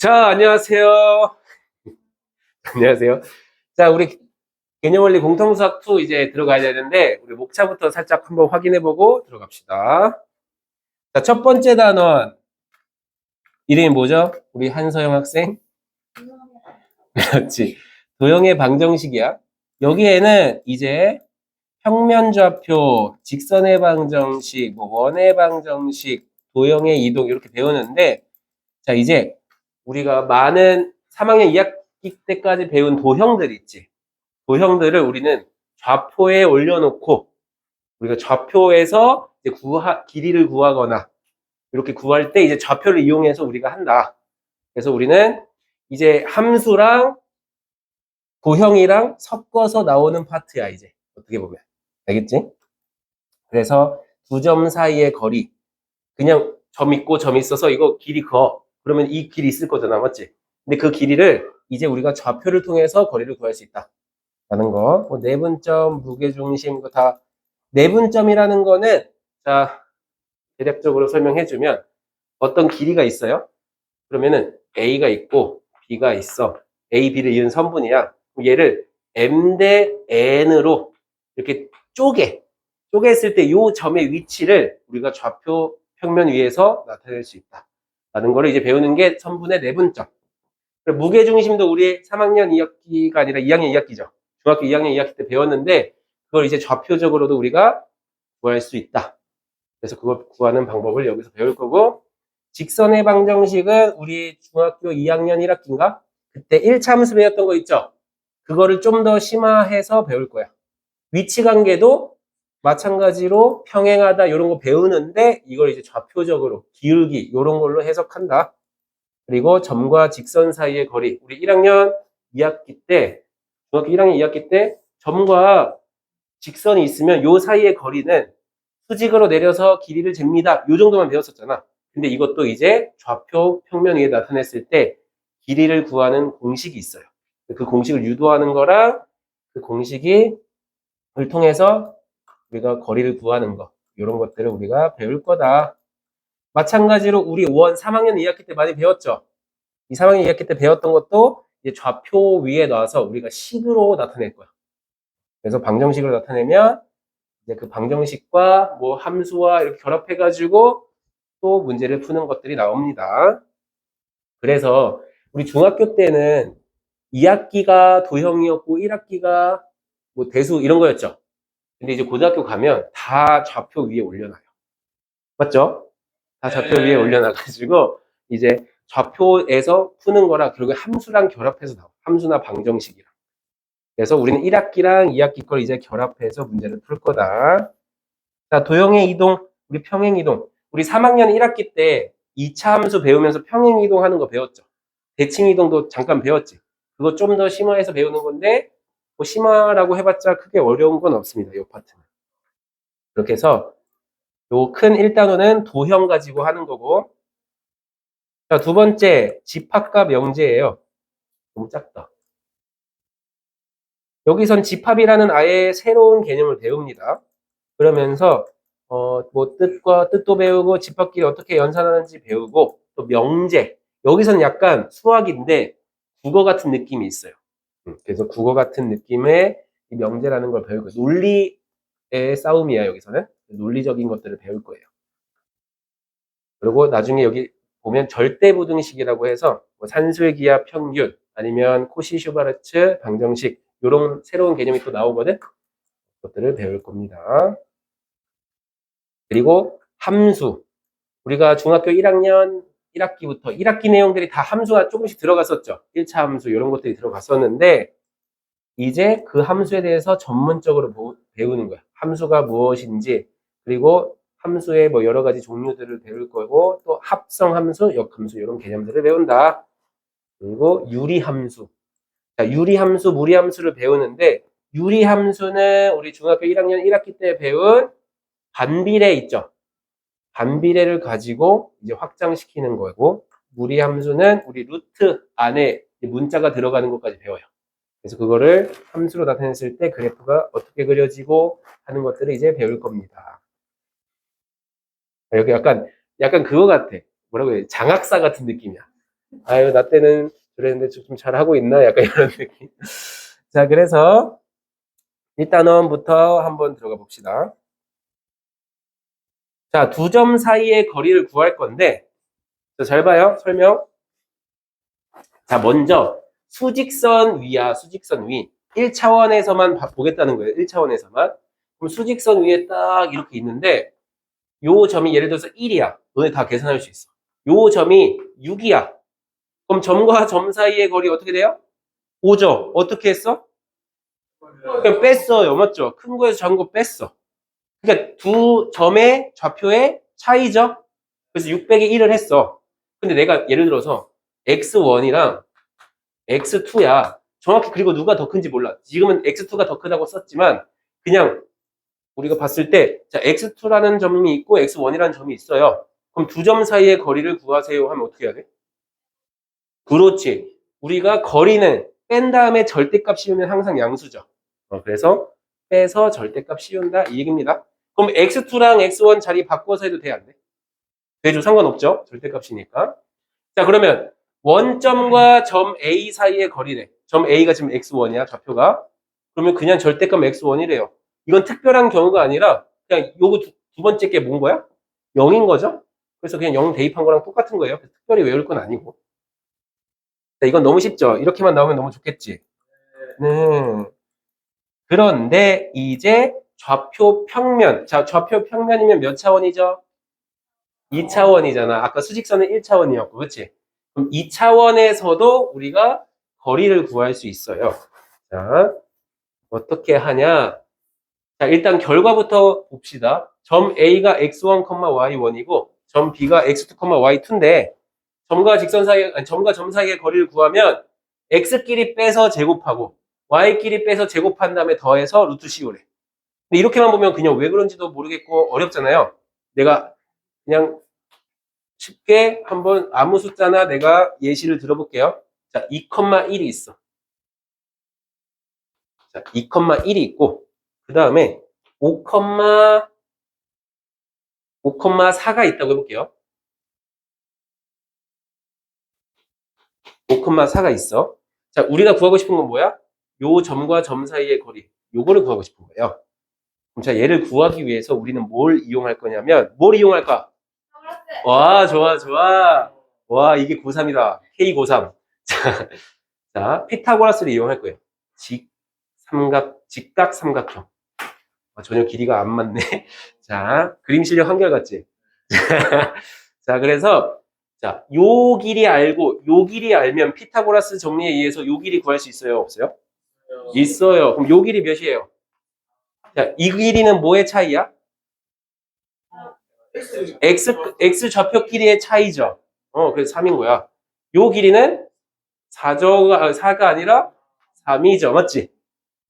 자, 안녕하세요. 안녕하세요. 자, 우리 개념원리 공통수학 2 이제 들어가야 되는데, 우리 목차부터 살짝 한번 확인해보고 들어갑시다. 자, 첫 번째 단원. 이름이 뭐죠? 우리 한서영 학생? 그렇지. 도형의 방정식이야. 여기에는 이제 평면좌표, 직선의 방정식, 뭐 원의 방정식, 도형의 이동 이렇게 배우는데, 자, 이제 우리가 많은 3학년 2학기 때까지 배운 도형들 있지. 도형들을 우리는 좌표에 올려놓고 우리가 좌표에서 이제 길이를 구하거나 이렇게 구할 때 이제 좌표를 이용해서 우리가 한다. 그래서 우리는 이제 함수랑 도형이랑 섞어서 나오는 파트야, 이제. 어떻게 보면. 알겠지? 그래서 두 점 사이의 거리. 그냥 점 있고 점 있어서 이거 길이 그어. 그러면 이 길이 있을 거잖아, 맞지? 근데 그 길이를 이제 우리가 좌표를 통해서 거리를 구할 수 있다. 라는 거. 뭐 내분점, 무게중심, 그 다. 내분점이라는 거는, 자, 대략적으로 설명해주면 어떤 길이가 있어요? 그러면은 A가 있고 B가 있어. A, B를 이은 선분이야. 얘를 M 대 N으로 이렇게 쪼갰을 때 이 점의 위치를 우리가 좌표 평면 위에서 나타낼 수 있다. 라는 거를 이제 배우는 게 선분의 내분점. 무게중심도 우리 3학년 2학기가 아니라 2학년 2학기죠. 중학교 2학년 2학기 때 배웠는데 그걸 이제 좌표적으로도 우리가 구할 수 있다. 그래서 그걸 구하는 방법을 여기서 배울 거고, 직선의 방정식은 우리 중학교 2학년 1학기인가? 그때 1차 함수 배웠던 거 있죠? 그거를 좀 더 심화해서 배울 거야. 위치 관계도 마찬가지로 평행하다 이런 거 배우는데 이걸 이제 좌표적으로 기울기 이런 걸로 해석한다. 그리고 점과 직선 사이의 거리. 우리 1학년 2학기 때, 중학교 1학년 2학기 때 점과 직선이 있으면 요 사이의 거리는 수직으로 내려서 길이를 잽니다. 요 정도만 배웠었잖아. 근데 이것도 이제 좌표 평면 위에 나타냈을 때 길이를 구하는 공식이 있어요. 그 공식을 유도하는 거랑 그 공식을 통해서 우리가 거리를 구하는 거, 이런 것들을 우리가 배울 거다. 마찬가지로 우리 3학년 2학기 때 많이 배웠죠. 이 3학년 2학기 때 배웠던 것도 이제 좌표 위에 놔서 우리가 식으로 나타낼 거야. 그래서 방정식으로 나타내면 이제 그 방정식과 뭐 함수와 이렇게 결합해가지고 또 문제를 푸는 것들이 나옵니다. 그래서 우리 중학교 때는 2학기가 도형이었고 1학기가 뭐 대수 이런 거였죠. 근데 이제 고등학교 가면 다 좌표 위에 올려놔요. 맞죠? 다 좌표 위에 올려놔가지고 이제 좌표에서 푸는 거라 그리고 함수랑 결합해서 나와. 함수나 방정식이랑. 그래서 우리는 1학기랑 2학기 걸 이제 결합해서 문제를 풀 거다. 자, 도형의 이동, 우리 평행 이동. 우리 3학년 1학기 때 2차 함수 배우면서 평행 이동하는 거 배웠죠. 대칭 이동도 잠깐 배웠지. 그거 좀 더 심화해서 배우는 건데 뭐 심화라고 해봤자 크게 어려운 건 없습니다. 이 파트는. 그렇게 해서 요 큰 1단원은 도형 가지고 하는 거고, 자, 두 번째 집합과 명제예요. 너무 작다. 여기선 집합이라는 아예 새로운 개념을 배웁니다. 그러면서 뭐 뜻도 배우고 집합끼리 어떻게 연산하는지 배우고 또 명제. 여기서는 약간 수학인데 국어 같은 느낌이 있어요. 그래서 국어 같은 느낌의 이 명제라는 걸 배울 거예요. 논리의 싸움이야, 여기서는. 논리적인 것들을 배울 거예요. 그리고 나중에 여기 보면 절대부등식이라고 해서 뭐 산수의 기하 평균 아니면 코시-슈바르츠 방정식 이런 새로운 개념이 또 나오거든. 그것들을 배울 겁니다. 그리고 함수. 우리가 중학교 1학년 1학기부터 1학기 내용들이 다 함수가 조금씩 들어갔었죠. 1차 함수 이런 것들이 들어갔었는데 이제 그 함수에 대해서 전문적으로 배우는 거야. 함수가 무엇인지 그리고 함수의 뭐 여러 가지 종류들을 배울 거고 또 합성함수, 역함수 이런 개념들을 배운다. 그리고 유리함수. 자, 유리함수, 무리함수를 배우는데 유리함수는 우리 중학교 1학년 1학기 때 배운 반비례 있죠. 반비례를 가지고 이제 확장시키는 거고 무리함수는 우리 루트 안에 문자가 들어가는 것까지 배워요. 그래서 그거를 함수로 나타냈을 때 그래프가 어떻게 그려지고 하는 것들을 이제 배울 겁니다. 여기 약간 그거 같아. 뭐라고 해야 돼? 장학사 같은 느낌이야. 아유, 나 때는 그랬는데 좀 잘하고 있나? 약간 이런 느낌. 자, 그래서 1단원부터 한번 들어가 봅시다. 자, 두 점 사이의 거리를 구할 건데, 자, 잘 봐요. 설명. 자, 먼저 수직선 위야, 수직선 위. 1차원에서만 보겠다는 거예요. 1차원에서만. 그럼 수직선 위에 딱 이렇게 있는데, 요 점이 예를 들어서 1이야. 너네 다 계산할 수 있어. 요 점이 6이야. 그럼 점과 점 사이의 거리 어떻게 돼요? 5죠. 어떻게 했어? 그냥 뺐어요. 맞죠? 큰 거에서 작은 거 뺐어. 그러니까 두 점의 좌표의 차이죠. 그래서 6 0 1을 했어. 근데 내가 예를 들어서 x1이랑 x2야. 정확히 그리고 누가 더 큰지 몰라. 지금은 x2가 더 크다고 썼지만 그냥 우리가 봤을 때 자, x2라는 점이 있고 x1이라는 점이 있어요. 그럼 두 점 사이의 거리를 구하세요 하면 어떻게 해야 돼? 그렇지. 우리가 거리는 뺀 다음에 절대값 씌우면 항상 양수죠. 그래서 빼서 절대값 씌운다 이 얘기입니다. 그럼 x2랑 x1 자리 바꿔서 해도 돼, 안 돼? 되죠. 상관없죠. 절대값이니까. 자, 그러면 원점과 점 A 사이의 거리래. 점 A가 지금 x1이야, 좌표가. 그러면 그냥 절대값 x1이래요. 이건 특별한 경우가 아니라 그냥 요거 두 번째 게 뭔 거야? 0인 거죠? 그래서 그냥 0 대입한 거랑 똑같은 거예요. 특별히 외울 건 아니고. 자, 이건 너무 쉽죠? 이렇게만 나오면 너무 좋겠지? 네. 그런데 이제 좌표 평면. 자, 좌표 평면이면 몇 차원이죠? 2차원이잖아. 아까 수직선은 1차원이었고, 그렇지? 그럼 2차원에서도 우리가 거리를 구할 수 있어요. 자, 어떻게 하냐? 자, 일단 결과부터 봅시다. 점 A가 x1, y1이고 점 B가 x2, y2인데 점과 직선 사이, 아니, 점과 점 사이의 거리를 구하면 x끼리 빼서 제곱하고 y끼리 빼서 제곱한 다음에 더해서 루트 씌우래. 근데 이렇게만 보면 그냥 왜 그런지도 모르겠고 어렵잖아요. 내가 그냥 쉽게 한번 아무 숫자나 내가 예시를 들어볼게요. 자, 2,1이 있어. 자, 2,1이 있고 그 다음에 5,4가 있다고 해볼게요. 5,4가 있어. 자, 우리가 구하고 싶은 건 뭐야? 요 점과 점 사이의 거리. 요거를 구하고 싶은 거예요. 그럼 자, 얘를 구하기 위해서 우리는 뭘 이용할 거냐면, 뭘 이용할까? 와, 좋아, 좋아. 와, 이게 고3이다. K 고3. 자, 자, 피타고라스를 이용할 거예요. 직각 삼각형. 전혀 길이가 안 맞네. 자, 그림 실력 한결같지? 자, 그래서, 자, 요 길이 알고, 요 길이 알면 피타고라스 정리에 의해서 요 길이 구할 수 있어요? 없어요? 있어요. 그럼 요 길이 몇이에요? 자, 이 길이는 뭐의 차이야? X 좌표 길이의 차이죠. 그래서 3인 거야. 요 길이는 4가 아니라 3이죠. 맞지?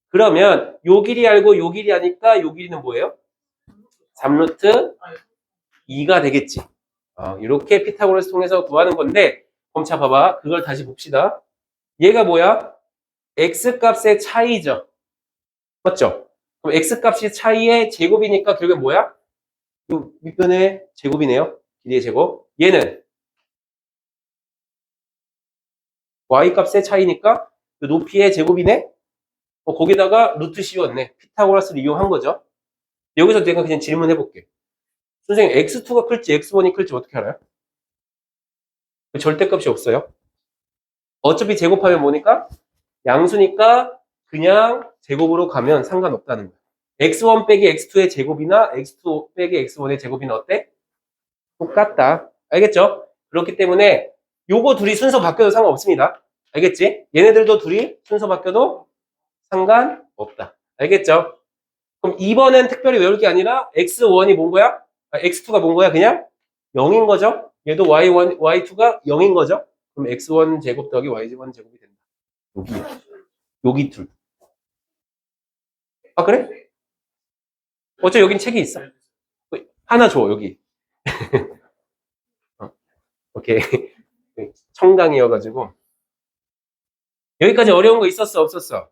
그러면 요 길이 알고 요 길이 아니까 요 길이는 뭐예요? 3루트 2가 되겠지. 이렇게 피타고라스 통해서 구하는 건데, 그럼 자 봐봐. 그걸 다시 봅시다. 얘가 뭐야? x 값의 차이죠. 맞죠? 그럼 x 값이 차이의 제곱이니까 결국 뭐야? 요 밑변의 제곱이네요. 길이의 제곱. 얘는 y 값의 차이니까 요 높이의 제곱이네. 거기다가 루트 씌웠네. 피타고라스를 이용한 거죠. 여기서 내가 그냥 질문해 볼게. 선생님, x2가 클지 x1이 클지 어떻게 알아요? 절대값이 없어요. 어차피 제곱하면 뭐니까? 양수니까 그냥 제곱으로 가면 상관없다는 거야. x1 빼기 x2의 제곱이나 x2 빼기 x1의 제곱이나 어때? 똑같다. 알겠죠? 그렇기 때문에 요거 둘이 순서 바뀌어도 상관없습니다. 알겠지? 얘네들도 둘이 순서 바뀌어도 상관없다. 알겠죠? 그럼 2번엔 특별히 외울 게 아니라 x1이 뭔 거야? x2가 뭔 거야? 그냥 0인 거죠? 얘도 y1, y2가 0인 거죠? 그럼 x1 제곱 더하기 y1 제곱이 된다. 여기 둘. 아, 그래? 어째 여긴 책이 있어. 하나 줘, 여기. 오케이. 청강이어가지고. 여기까지 어려운 거 있었어, 없었어?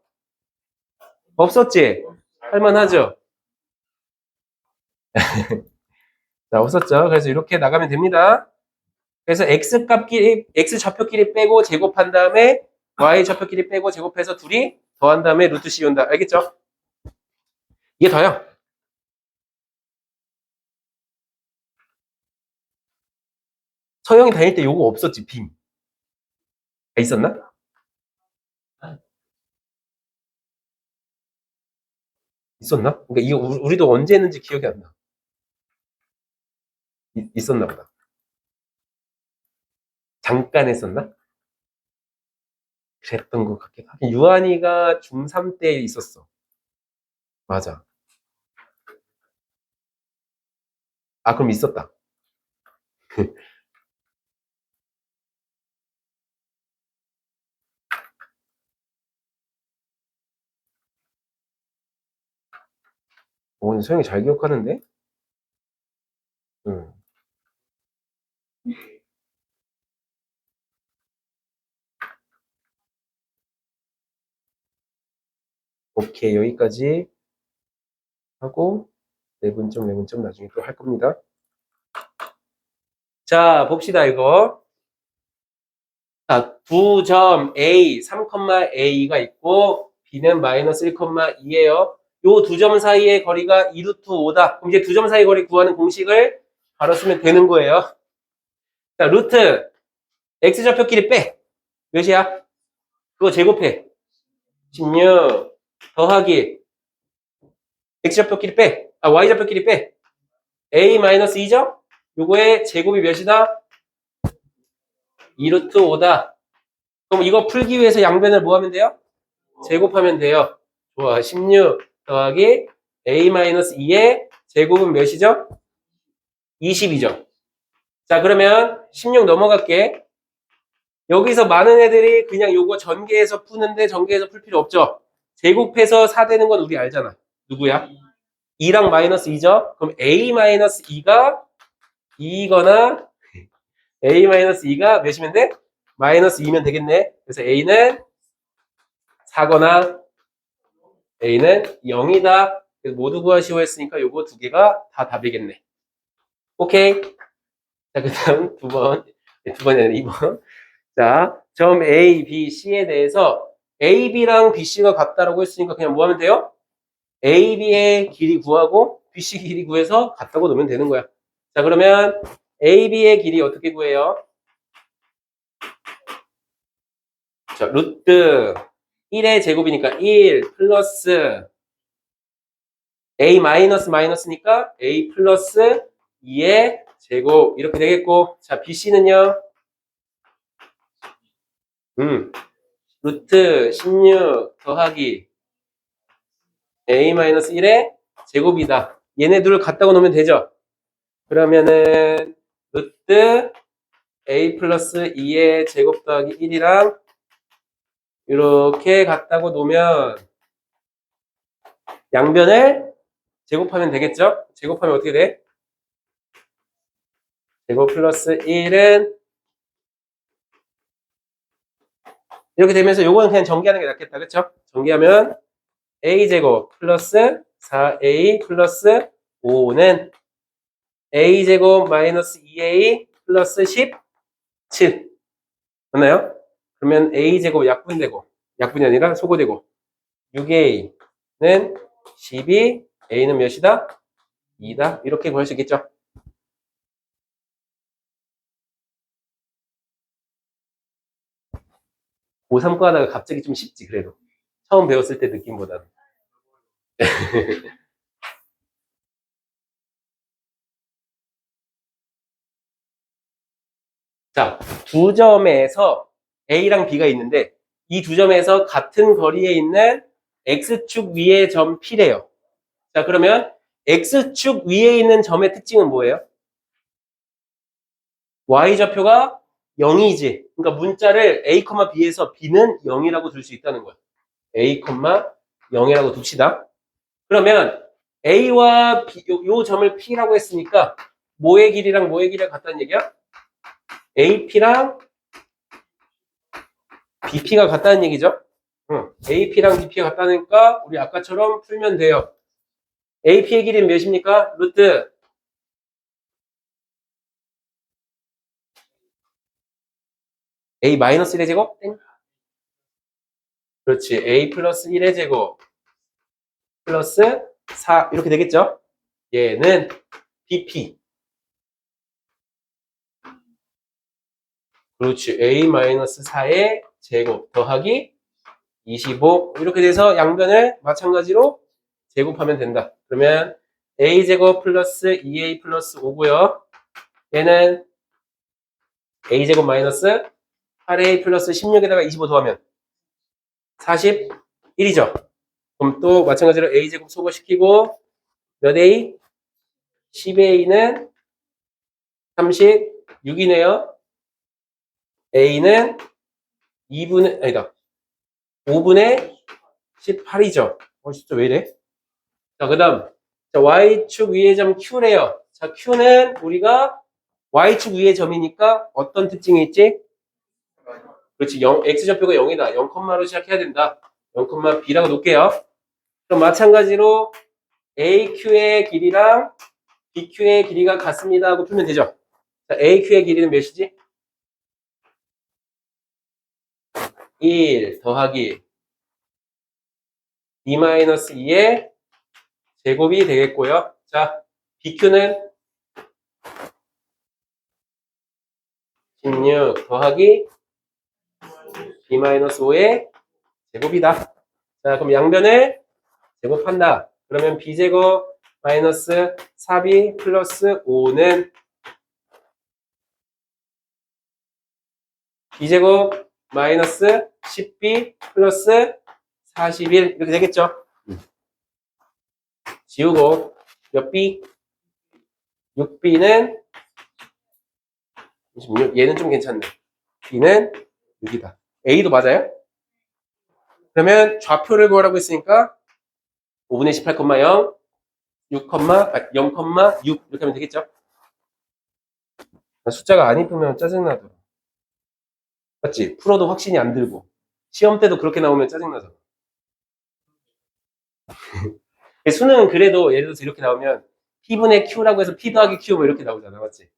없었지? 할만하죠? 자, 없었죠? 그래서 이렇게 나가면 됩니다. 그래서 x 좌표끼리 빼고 제곱한 다음에 y 좌표끼리 빼고 제곱해서 둘이 더한 다음에 루트 c 온다. 알겠죠? 이게 더요. 서영이 다닐 때 요거 없었지, 빔. 있었나? 있었나? 그러니까 이거 우리도 언제 했는지 기억이 안 나. 있었나 보다. 잠깐 했었나? 그랬던 것 같긴 하긴. 유한이가 중3 때 있었어. 맞아. 아, 그럼 있었다. 오늘 소영이 잘 기억하는데? 응. 오케이, 여기까지 하고, 내분점 나중에 또 할 겁니다. 자, 봅시다, 이거. 자, 9점 A, 3,A가 있고, B는 마이너스 1,2예요. 요 두 점 사이의 거리가 2루트 5다. 그럼 이제 두 점 사이 거리 구하는 공식을 바로 쓰면 되는 거예요. 자, 루트, X좌표끼리 빼. 몇이야? 그거 제곱해. 16 더하기 X좌표끼리 빼. 아, Y좌표끼리 빼. A 마이너스 2죠? 요거의 제곱이 몇이다? 2루트 5다. 그럼 이거 풀기 위해서 양변을 뭐 하면 돼요? 제곱하면 돼요. 좋아. 16 더하기 A-2의 제곱은 몇이죠? 20이죠. 자, 그러면 16 넘어갈게. 여기서 많은 애들이 그냥 요거 전개해서 푸는데 전개해서 풀 필요 없죠. 제곱해서 4 되는 건 우리 알잖아. 누구야? 2랑 마이너스 2죠? 그럼 A-2가 2거나 A-2가 몇이면 돼? 마이너스 2면 되겠네. 그래서 A는 4거나 A는 0이다. 모두 구하시오 했으니까 요거 두 개가 다 답이겠네. 오케이. 자, 그 다음 두 번이 아니라 2번. 자, 점 A, B, C에 대해서 A, B랑 B, C가 같다라고 했으니까 그냥 뭐 하면 돼요? A, B의 길이 구하고 B, C 길이 구해서 같다고 놓으면 되는 거야. 자, 그러면 A, B의 길이 어떻게 구해요? 자, 루트 1의 제곱이니까 1 플러스 A 마이너스 마이너스니까 A 플러스 2의 제곱 이렇게 되겠고, 자, BC는요? 루트 16 더하기 A 마이너스 1의 제곱이다. 얘네 둘을 갖다가 놓으면 되죠? 그러면은 루트 A 플러스 2의 제곱 더하기 1이랑 이렇게 갖다가 놓으면 양변을 제곱하면 되겠죠? 제곱하면 어떻게 돼? 제곱 플러스 1은 이렇게 되면서 요거는 그냥 전개하는 게 낫겠다. 그쵸? 전개하면 A제곱 플러스 4A 플러스 5는 A제곱 마이너스 2A 플러스 17 맞나요? 그러면 A제곱 약분되고 약분이 아니라 소거되고 6A는 12 A는 몇이다? 2다. 이렇게 구할 수 있겠죠? 고3 거 하다가 갑자기 좀 쉽지 그래도 처음 배웠을 때 느낌보다는. 자, 두 점에서 A랑 B가 있는데 이 두 점에서 같은 거리에 있는 X축 위의 점 P래요. 자, 그러면 X축 위에 있는 점의 특징은 뭐예요? Y좌표가 0이지. 그러니까 문자를 A, B에서 B는 0이라고 둘 수 있다는 거야. A, 0이라고 둡시다. 그러면 A와 B, 요 점을 P라고 했으니까 뭐의 길이랑 뭐의 길이가 같다는 얘기야? AP랑 BP가 같다는 얘기죠? AP랑 BP가 같다니까 우리 아까처럼 풀면 돼요. AP의 길이는 몇입니까? 루트 A 마이너스 1의 제곱? 땡. 그렇지. A 플러스 1의 제곱 플러스 4 이렇게 되겠죠? 얘는 BP. 그렇지. A 마이너스 4의 제곱 더하기 25 이렇게 돼서 양변을 마찬가지로 제곱하면 된다. 그러면 A제곱 플러스 2A 플러스 5고요. 얘는 A제곱 마이너스 8A 플러스 16에다가 25 더하면 41이죠. 그럼 또 마찬가지로 A제곱 소거시키고 몇 A? 10A는 36이네요. A는 2분의, 아니다. 5분의 18이죠. 진짜 왜 이래? 자, 그 다음. 자, Y축 위의 점 Q래요. 자, Q는 우리가 Y축 위의 점이니까 어떤 특징이 있지? 그렇지. X좌표가 0이다. 0,로 시작해야 된다. 0,B라고 놓을게요. 그럼 마찬가지로 AQ의 길이랑 BQ의 길이가 같습니다 하고 풀면 되죠. 자, AQ의 길이는 몇이지? 1 더하기 B-2의 제곱이 되겠고요. 자, BQ는 16 더하기 B-5의 제곱이다. 자, 그럼 양변을 제곱한다. 그러면 B제곱 마이너스 4B 플러스 5는 B제곱 마이너스 10B 플러스 41 이렇게 되겠죠. 지우고 몇 B? 6B는 26. 얘는 좀 괜찮네. B는 6이다. A도 맞아요? 그러면 좌표를 구하라고 했으니까 5분의 18,0 0,6 이렇게 하면 되겠죠? 숫자가 안 이쁘면 짜증나더라. 맞지? 풀어도 확신이 안 들고 시험 때도 그렇게 나오면 짜증나죠. 수능은 그래도 예를 들어서 이렇게 나오면 P분의 Q라고 해서 P 더하기 Q 뭐 이렇게 나오잖아. 맞지?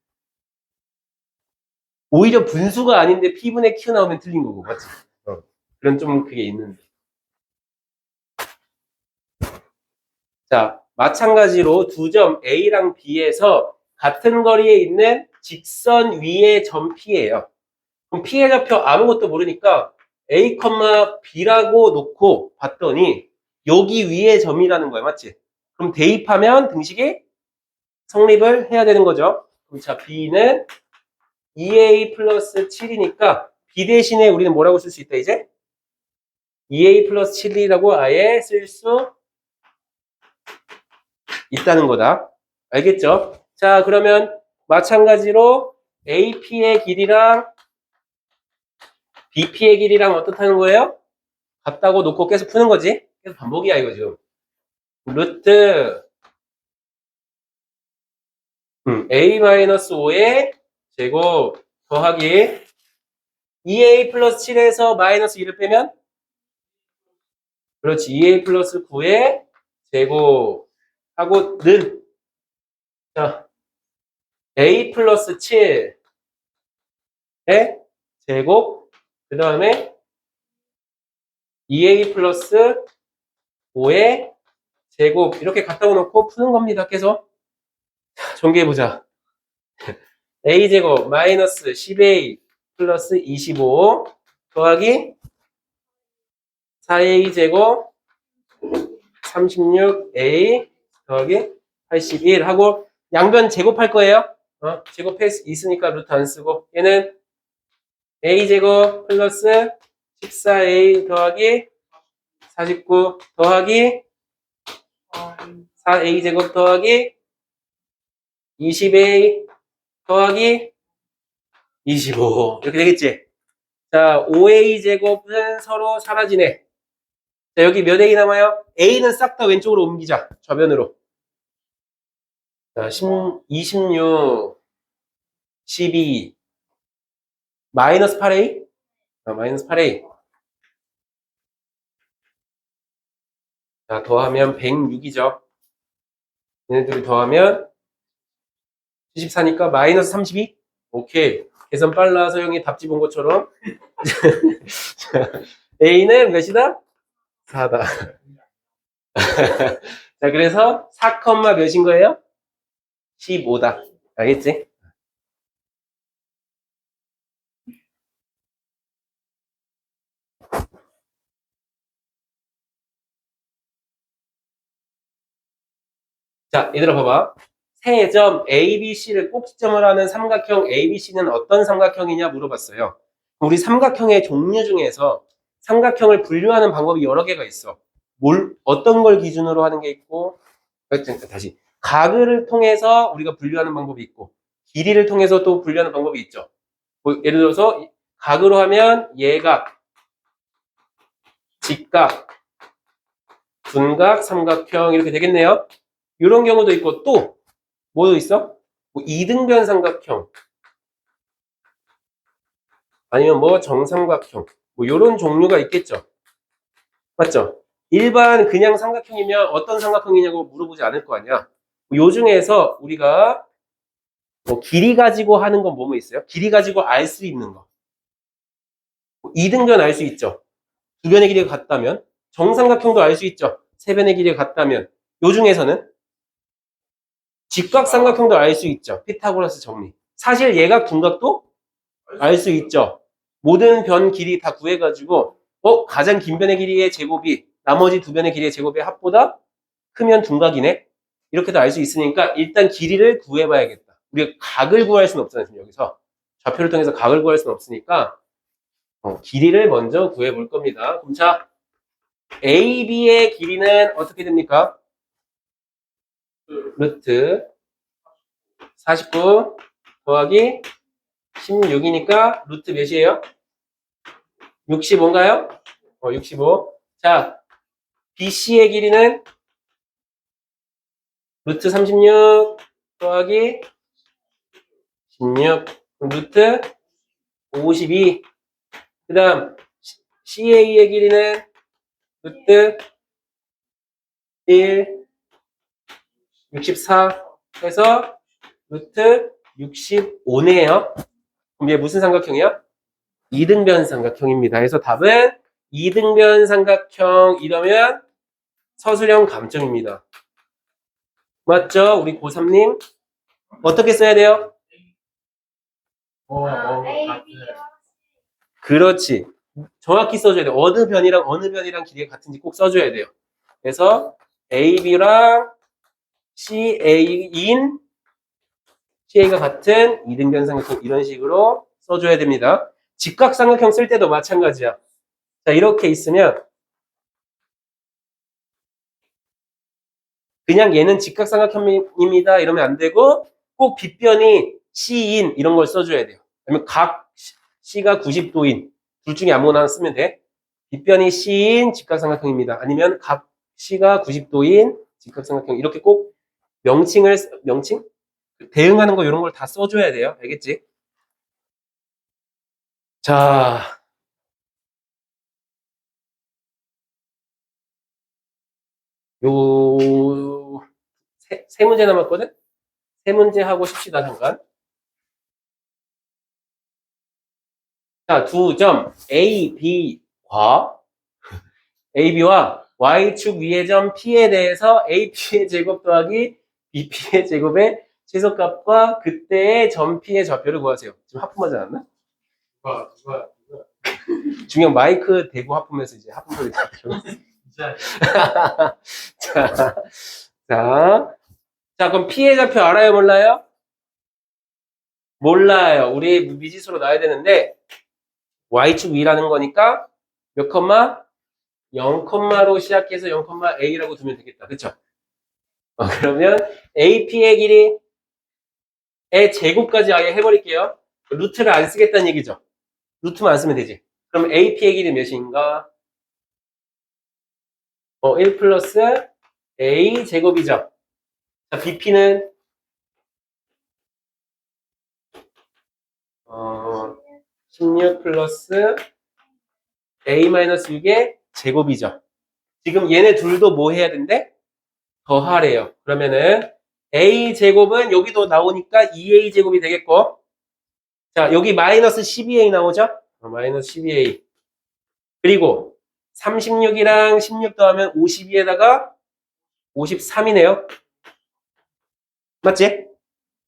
오히려 분수가 아닌데 P분의 Q 나오면 틀린 거고. 맞지? 그런 좀 그게 있는데. 자, 마찬가지로 두 점 A랑 B에서 같은 거리에 있는 직선 위의 점 P예요. 그럼 P의 좌표 아무것도 모르니까 A, B라고 놓고 봤더니 여기 위에 점이라는 거야. 맞지? 그럼 대입하면 등식이 성립을 해야 되는 거죠. 그럼 자, B는 2A 플러스 7이니까 B 대신에 우리는 뭐라고 쓸 수 있다 이제? 2A 플러스 7이라고 아예 쓸 수 있다는 거다. 알겠죠? 자, 그러면 마찬가지로 AP의 길이랑 BP의 길이랑 어떻다는 거예요? 같다고 놓고 계속 푸는 거지. 계속 반복이야 이거 지금. 루트 A-5의 제곱 더하기 2A 플러스 7에서 마이너스 2를 빼면 그렇지. 2A 플러스 9의 제곱 하고 는 자, A 플러스 7의 제곱 그 다음에 2A 플러스 5의 제곱 이렇게 갖다 놓고 푸는 겁니다. 계속 정리해보자. A제곱 마이너스 10A 플러스 25 더하기 4A제곱 36A 더하기 81 하고 양변 제곱할 거예요. 제곱할 수 있으니까 루트 안 쓰고 얘는 A제곱 플러스 14A 더하기 49 더하기 4A제곱 더하기 20A 더하기 25 이렇게 되겠지? 자, 5A제곱은 서로 사라지네. 자, 여기 몇 A 남아요? A는 싹 다 왼쪽으로 옮기자. 좌변으로. 자, 26, 12, 마이너스 8A? 마이너스 8A. 자, 더하면 106이죠. 얘네들이 더하면 74니까 마이너스 32? 오케이. 계산 빨라 서영이 답지 본 것처럼. A는 몇이다? 4다. 자, 그래서 4, 몇인 거예요? 15다. 알겠지? 자, 얘들아 봐봐. 세 점 ABC를 꼭지점을 하는 삼각형 ABC는 어떤 삼각형이냐 물어봤어요. 우리 삼각형의 종류 중에서 삼각형을 분류하는 방법이 여러 개가 있어. 어떤 걸 기준으로 하는 게 있고, 다시. 각을 통해서 우리가 분류하는 방법이 있고, 길이를 통해서 또 분류하는 방법이 있죠. 뭐 예를 들어서, 각으로 하면 예각, 직각, 분각, 삼각형 이렇게 되겠네요. 이런 경우도 있고, 또, 뭐도 있어? 뭐 이등변 삼각형, 아니면 뭐 정삼각형, 뭐 이런 종류가 있겠죠. 맞죠? 일반 그냥 삼각형이면 어떤 삼각형이냐고 물어보지 않을 거 아니야. 요 중에서 우리가 뭐 길이 가지고 하는 건 뭐뭐 있어요? 길이 가지고 알 수 있는 거. 뭐 이등변 알 수 있죠. 두 변의 길이가 같다면. 정삼각형도 알 수 있죠. 세 변의 길이가 같다면. 요 중에서는 직각삼각형도 알 수 있죠. 피타고라스 정리. 사실 얘가 분각도 알 수 있죠. 모든 변 길이 다 구해가지고 가장 긴 변의 길이의 제곱이 나머지 두 변의 길이의 제곱의 합보다 크면 둔각이네. 이렇게도 알 수 있으니까 일단 길이를 구해봐야겠다. 우리가 각을 구할 수는 없잖아요. 지금 여기서 좌표를 통해서 각을 구할 수는 없으니까 길이를 먼저 구해볼 겁니다. 그럼 자, AB의 길이는 어떻게 됩니까? 루트 49 더하기 16이니까 루트 몇이에요? 65인가요? 65. 자, BC의 길이는 루트 36 더하기 16. 루트 52. 그 다음, CA의 길이는 루트 1, 64 해서 루트 65네요. 그럼 얘 무슨 삼각형이야? 이등변 삼각형입니다. 그래서 답은 이등변 삼각형 이러면 서술형 감점입니다. 맞죠? 우리 고3님 어떻게 써야 돼요? 그렇지. 정확히 써줘야 돼요. 어느 변이랑 길이가 같은지 꼭 써줘야 돼요. 그래서 AB랑 CA가 같은 이등변 삼각형 이런 식으로 써줘야 됩니다. 직각삼각형 쓸 때도 마찬가지야. 자, 이렇게 있으면 그냥 얘는 직각삼각형입니다 이러면 안 되고 꼭 빗변이 C인 이런 걸 써줘야 돼요. 아니면 각 C가 90도인 둘 중에 아무거나 쓰면 돼. 빗변이 C인 직각삼각형입니다. 아니면 각 C가 90도인 직각삼각형 이렇게 꼭 명칭? 대응하는 거 이런 걸 다 써줘야 돼요. 알겠지? 자, 요, 세 문제 남았거든? 세 문제 하고 싶시다, 잠깐. 자, 두 점, AB와 Y축 위의 점 P에 대해서 AP의 제곱 더하기 BP의 제곱의 최소값과 그때의 점 P의 좌표를 구하세요. 지금 하품하지 않았나? 중요한 마이크 대고 하품해서 이제 하품 소리 나죠. 자, 자, 그럼 P의 좌표 알아요, 몰라요? 몰라요. 우리 미지수로 놔야 되는데, Y축 위라는 거니까, 몇 컴마? 0컴마로 시작해서 0컴마 A라고 두면 되겠다. 그쵸? 그러면 AP의 길이의 제곱까지 아예 해버릴게요. 루트를 안 쓰겠다는 얘기죠. 루트만 안 쓰면 되지. 그럼 AP의 길이 몇인가? 1 플러스 A 제곱이죠. 자, BP는 16 플러스 A 마이너스 6의 제곱이죠. 지금 얘네 둘도 뭐 해야 된대? 더하래요. 그러면은 A 제곱은 여기도 나오니까 2A 제곱이 되겠고 자, 여기 마이너스 12a 나오죠? 마이너스 12a. 그리고 36이랑 16 더하면 52에다가 53이네요. 맞지?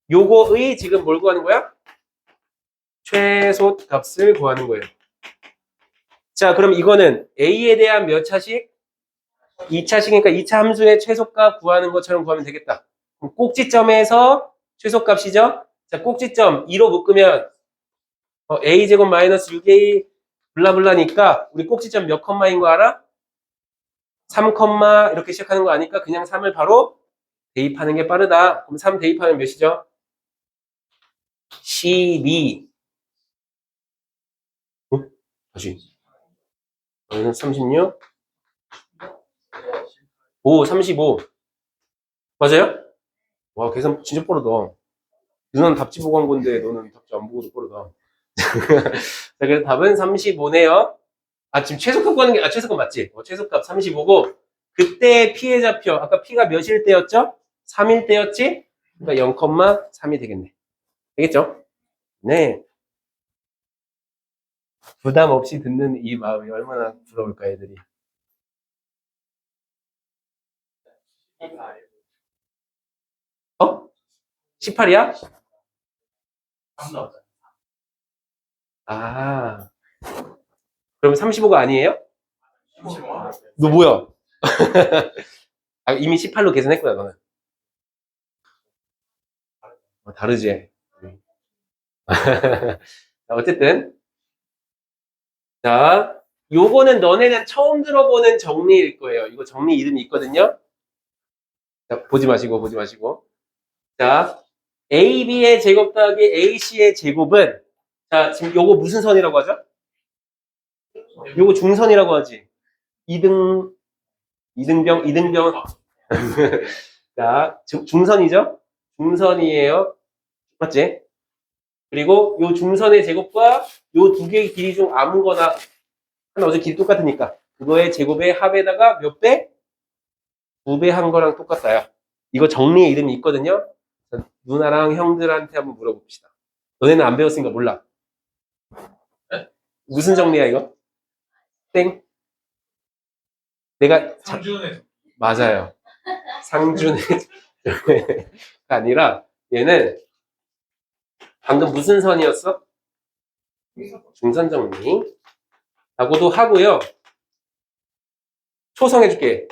요거의 지금 뭘 구하는 거야? 최소 값을 구하는 거예요. 자, 그럼 이거는 a에 대한 몇 차식? 2차식이니까 2차 함수의 최소값 구하는 것처럼 구하면 되겠다. 그럼 꼭지점에서 최소값이죠? 자, 꼭지점 2로 묶으면 a제곱 마이너스 6a 블라블라니까 우리 꼭지점 몇 컴마인 거 알아? 3 컴마 이렇게 시작하는 거 아니까 그냥 3을 바로 대입하는 게 빠르다. 그럼 3 대입하면 몇이죠? 12. 다시. 마이너스 36. 5, 35. 맞아요? 와, 계산 진짜 빠르다. 누나는 답지 보고 한 건데 너는 답지 안 보고도 빠르다. 자, 그래서 답은 35네요. 아, 지금 최소값 구하는 게, 최소값 맞지? 최소값 35고, 그때 P의 좌표, 아까 P가 몇일 때였죠? 3일 때였지? 그러니까 0,3이 되겠네. 되겠죠? 네. 부담 없이 듣는 이 마음이 얼마나 부러울까, 애들이. 어? 18이야? 아. 그럼 35가 아니에요? 너 뭐야? 아, 이미 18로 계산했구나, 너는. 다르지? 어쨌든. 자, 요거는 너네는 처음 들어보는 정리일 거예요. 이거 정리 이름이 있거든요. 자, 보지 마시고. 자, AB의 제곱 더하기 AC의 제곱은, 자, 지금 요거 무슨 선이라고 하죠? 요거 중선이라고 하지. 이등병. 자, 중선이죠? 중선이에요. 맞지? 그리고 요 중선의 제곱과 요 두 개의 길이 중 아무거나, 하나 어차피 길이 똑같으니까. 그거의 제곱의 합에다가 몇 배? 2배 한 거랑 똑같아요. 이거 정리의 이름이 있거든요. 누나랑 형들한테 한번 물어봅시다. 너네는 안 배웠으니까 몰라. 무슨 정리야, 이거? 땡. 내가, 상준의 맞아요. 상준의 가 아니라, 얘는 방금 무슨 선이었어? 중선 정리. 라고도 하고요. 초성해줄게.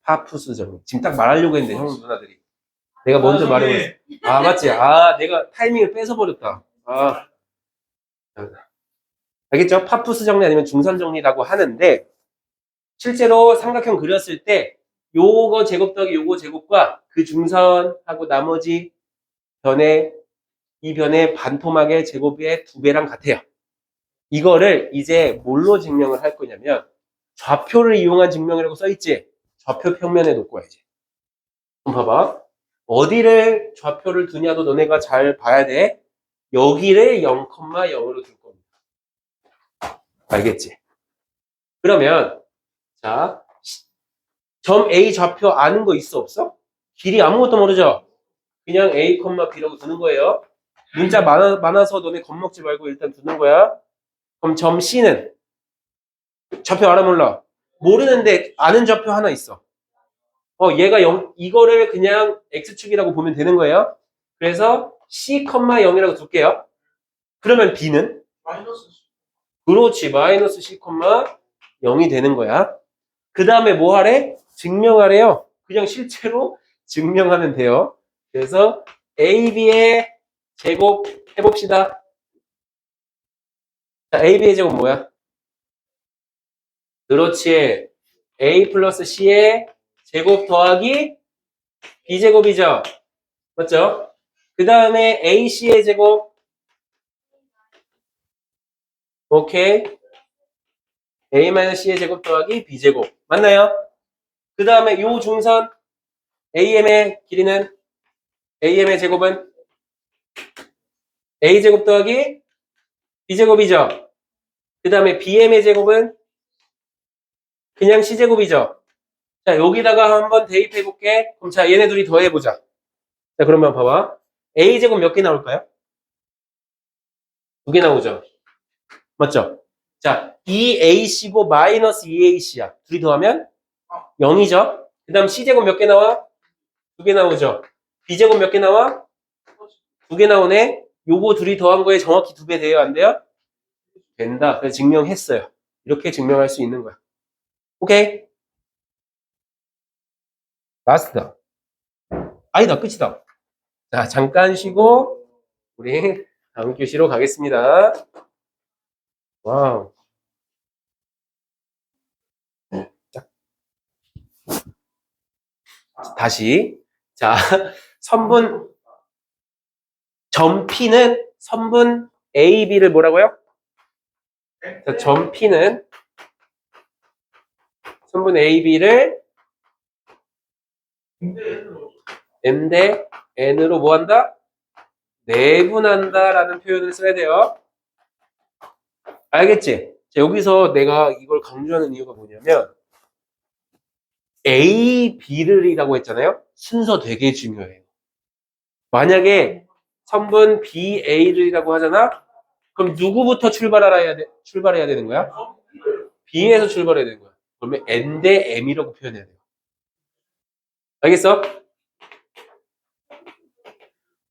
파푸스 정리. 지금 딱 말하려고 했는데, 형 누나들이. 내가 먼저 말해버렸어. 아, 맞지? 아, 내가 타이밍을 뺏어버렸다. 아. 알겠죠? 파푸스 정리 아니면 중선 정리라고 하는데, 실제로 삼각형 그렸을 때, 요거 제곱 더하기 요거 제곱과 그 중선하고 나머지 이 변의 반토막의 제곱의 2배랑 같아요. 이거를 이제 뭘로 증명을 할 거냐면, 좌표를 이용한 증명이라고 써있지? 좌표 평면에 놓고 와야지. 그럼 봐봐. 어디를 좌표를 두냐도 너네가 잘 봐야 돼. 여기를 0,0으로 둘 겁니다. 알겠지? 그러면 자, 점 A 좌표 아는 거 있어 없어? 길이 아무것도 모르죠? 그냥 A, B라고 두는 거예요. 문자 많아서 너네 겁먹지 말고 일단 두는 거야. 그럼 점 C는 좌표 알아 몰라? 모르는데 아는 좌표 하나 있어. 얘가 이거를 그냥 X축이라고 보면 되는 거예요. 그래서 C, 0이라고 둘게요. 그러면 B는? 마이너스 그렇지. 마이너스 C, 0이 되는 거야. 그 다음에 뭐 하래? 증명하래요. 그냥 실제로 증명하면 돼요. 그래서 AB의 제곱 해봅시다. 자, AB의 제곱 뭐야? 그렇지. A 플러스 C의 제곱 더하기 B제곱이죠. 맞죠? 그 다음에 AC의 제곱. 오케이. A-C의 제곱 더하기 B제곱. 맞나요? 그 다음에 요 중선 AM의 길이는 AM의 제곱은 A제곱 더하기 B제곱이죠. 그 다음에 BM의 제곱은 그냥 C제곱이죠. 자, 여기다가 한번 대입해 볼게. 그럼 자, 얘네 둘이 더해보자. 자, 그러면 봐봐. A제곱 몇 개 나올까요? 2개 나오죠. 맞죠? 자, 2AC고 마이너스 2AC야. 둘이 더하면 0이죠. 그 다음 C제곱 몇 개 나와? 2개 나오죠. B제곱 몇 개 나와? 2개 나오네. 요거 둘이 더한 거에 정확히 2배 돼요? 안 돼요? 된다. 그래서 증명했어요. 이렇게 증명할 수 있는 거야. 오케이? 라스트다. 아니다. 끝이다. 자, 잠깐 쉬고 우리 다음 교시로 가겠습니다. 와우. 다시. 자, 선분 점 P는 선분 A, B를 뭐라고요? 자, 점 P는 선분 A, B를 M 대 N으로 뭐 한다? 내분한다라는 표현을 써야 돼요. 알겠지? 자, 여기서 내가 이걸 강조하는 이유가 뭐냐면 A, B를이라고 했잖아요. 순서 되게 중요해요. 만약에 선분 B, A를이라고 하잖아? 그럼 누구부터 출발해야 되는 거야? B에서 출발해야 되는 거야. 그러면 N 대 M이라고 표현해야 돼요. 알겠어?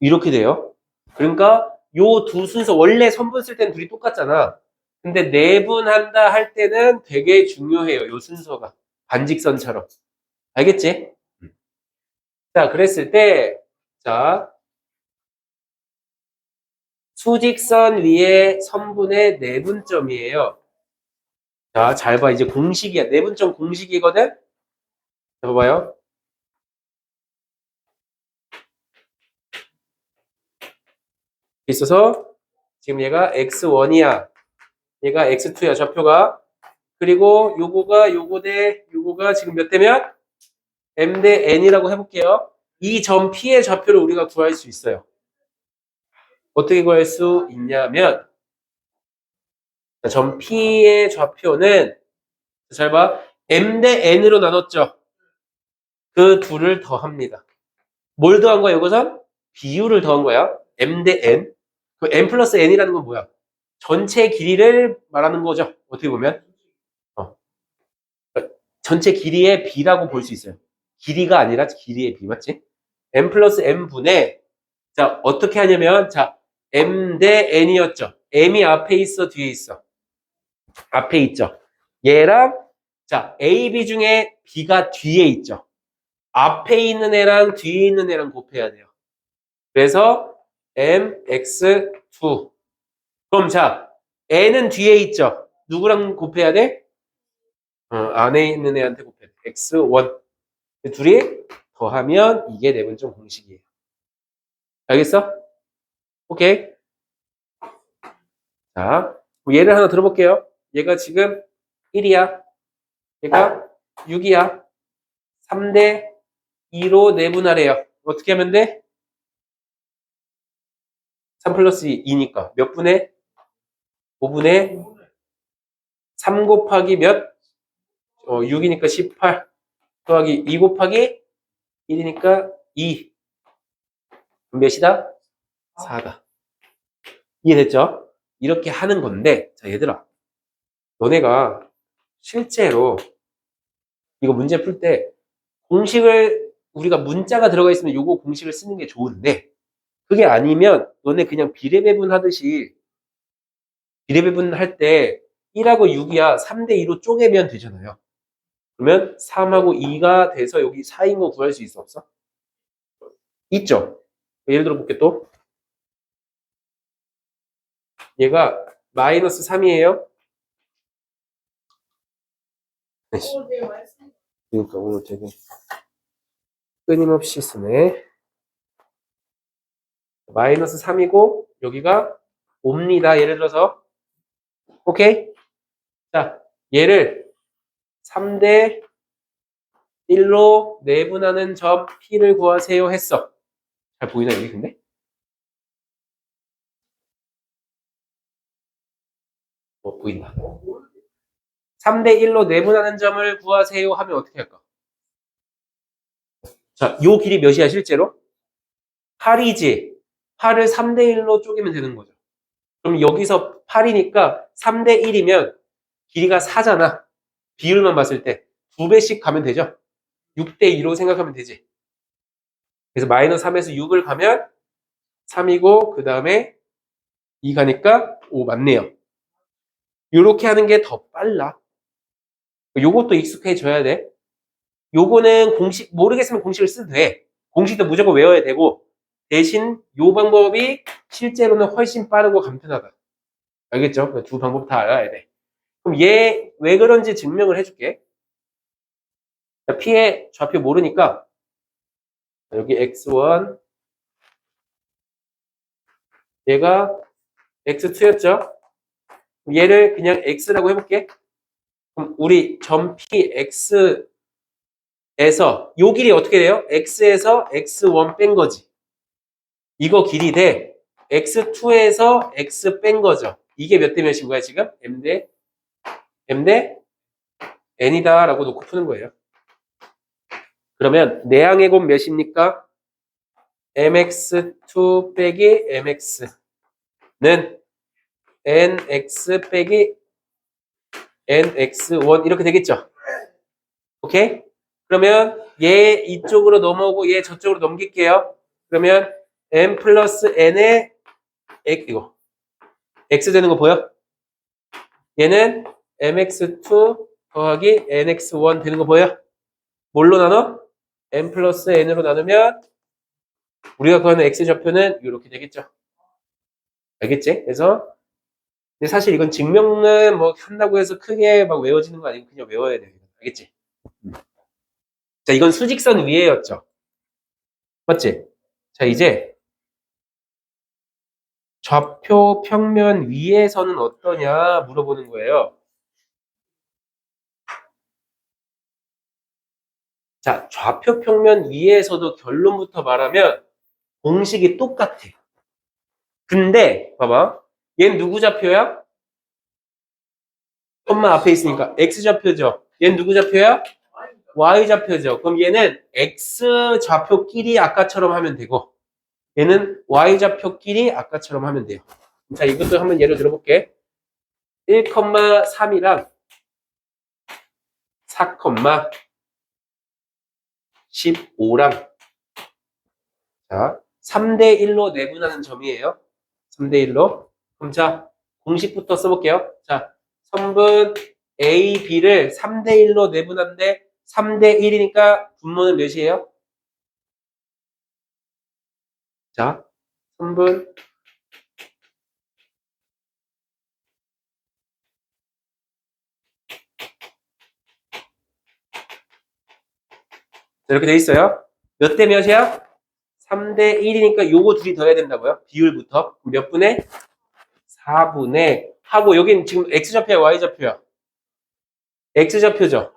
이렇게 돼요. 그러니까 요 두 순서 원래 선분 쓸 때는 둘이 똑같잖아. 근데 내분한다 할 때는 되게 중요해요. 요 순서가. 반직선처럼. 알겠지? 자, 그랬을 때, 자, 수직선 위에 선분의 내분점이에요. 자, 잘 봐. 이제 공식이야. 내분점 공식이거든? 자, 봐봐요. 있어서 지금 얘가 x1이야. 얘가 x2야. 좌표가. 그리고 요거 대 요거가 지금 몇 대면? m 대 n이라고 해볼게요. 이 점 P의 좌표를 우리가 구할 수 있어요. 어떻게 구할 수 있냐면 점 P의 좌표는 잘 봐. m 대 n으로 나눴죠. 그 둘을 더합니다. 뭘 더한 거야, 이것은? 비율을 더한 거야. m 대 n. 그 m 플러스 n이라는 건 뭐야? 전체 길이를 말하는 거죠. 어떻게 보면. 어. 전체 길이의 b라고 볼 수 있어요. 길이가 아니라 길이의 b, 맞지? m 플러스 n 분의, 자, 어떻게 하냐면, 자, m 대 n이었죠. m이 앞에 있어, 뒤에 있어? 앞에 있죠. 얘랑, 자, a, b 중에 b가 뒤에 있죠. 앞에 있는 애랑 뒤에 있는 애랑 곱해야 돼요. 그래서 mx2. 그럼 자, n은 뒤에 있죠. 누구랑 곱해야 돼? 안에 있는 애한테 곱해야 돼. x1. 둘이 더하면 이게 내분점 공식이에요. 알겠어? 오케이. 자, 얘를 하나 들어볼게요. 얘가 지금 1이야. 얘가 6이야. 3대 2로 내분하래요. 어떻게 하면 돼? 3 플러스 2니까 몇 분의? 5분의 3 곱하기 몇? 6이니까 18 더하기 2 곱하기 1이니까 2. 몇이다? 4다. 이해됐죠? 이렇게 하는 건데, 자, 얘들아. 너네가 실제로 이거 문제 풀 때 공식을 우리가 문자가 들어가 있으면 요거 공식을 쓰는 게 좋은데 그게 아니면 너네 그냥 비례배분 하듯이 비례배분 할 때 1하고 6이야 3대 2로 쪼개면 되잖아요. 그러면 3하고 2가 돼서 여기 4인 거 구할 수 있어 없어? 있죠. 예를 들어 볼게 또. 얘가 마이너스 3이에요. 그러니까 오늘 되게 끊임없이 쓰네. 마이너스 3이고 여기가 옵니다. 예를 들어서 오케이? 자, 얘를 3대 1로 내분하는 점 P를 구하세요 했어. 잘 보이나 이게 근데? 보인다. 3대 1로 내분하는 점을 구하세요 하면 어떻게 할까? 자, 요 길이 몇이야 실제로? 8이지. 8을 3대 1로 쪼개면 되는 거죠. 그럼 여기서 8이니까 3대 1이면 길이가 4잖아. 비율만 봤을 때 2배씩 가면 되죠. 6대 2로 생각하면 되지. 그래서 마이너스 3에서 6을 가면 3이고 그 다음에 2 가니까 5 맞네요. 요렇게 하는 게 더 빨라. 요것도 익숙해져야 돼. 요거는 공식 모르겠으면 공식을 써도 돼. 공식도 무조건 외워야 되고 대신 요 방법이 실제로는 훨씬 빠르고 간편하다. 알겠죠? 두 방법 다 알아야 돼. 그럼 얘 왜 그런지 증명을 해줄게. P의 좌표 모르니까 여기 x1 얘가 x2였죠? 얘를 그냥 x라고 해볼게. 그럼 우리 점 Px에서 요 길이 어떻게 돼요? x에서 x1 뺀 거지. 이거 길이 돼. x2에서 x 뺀 거죠. 이게 몇 대 몇인 거야 지금? m 대 n이다 라고 놓고 푸는 거예요. 그러면 내항의 곱 몇입니까? mx2 빼기 mx는 nx 빼기 nx1 이렇게 되겠죠? 오케이? 그러면 얘 이쪽으로 넘어오고 얘 저쪽으로 넘길게요. 그러면 n 플러스 n의 이거 x 되는 거 보여? 얘는 mx2 더하기 nx1 되는 거 보여? 뭘로 나눠? n 플러스 n으로 나누면 우리가 구하는 x 좌표는 이렇게 되겠죠. 알겠지? 그래서 근데 사실 이건 증명은 뭐 한다고 해서 크게 막 외워지는 거 아니고 그냥 외워야 돼. 알겠지? 자, 이건 수직선 위에였죠. 맞지? 자, 이제 좌표 평면 위에서는 어떠냐 물어보는 거예요. 자, 좌표 평면 위에서도 결론부터 말하면 공식이 똑같아. 근데 봐봐. 얘는 누구 좌표야? 콤마 앞에 있으니까 x 좌표죠. 얘는 누구 좌표야? y 좌표죠. 그럼 얘는 x 좌표끼리 아까처럼 하면 되고 얘는 y 좌표끼리 아까처럼 하면 돼요. 자, 이것도 한번 예를 들어볼게. 1,3이랑 4,15랑 자, 3대 1로 내분하는 점이에요. 3대 1로. 그럼 자, 공식부터 써볼게요. 자, 선분 A, B를 3대 1로 내분하는데 3대 1이니까 분모는 몇이에요? 자, 선분 이렇게 돼 있어요. 몇 대 몇이야? 3대 1이니까 요거 둘이 더해야 된다고요? 비율부터. 몇 분의? 4분의 하고 여긴 지금 X좌표야 Y좌표야? X좌표죠.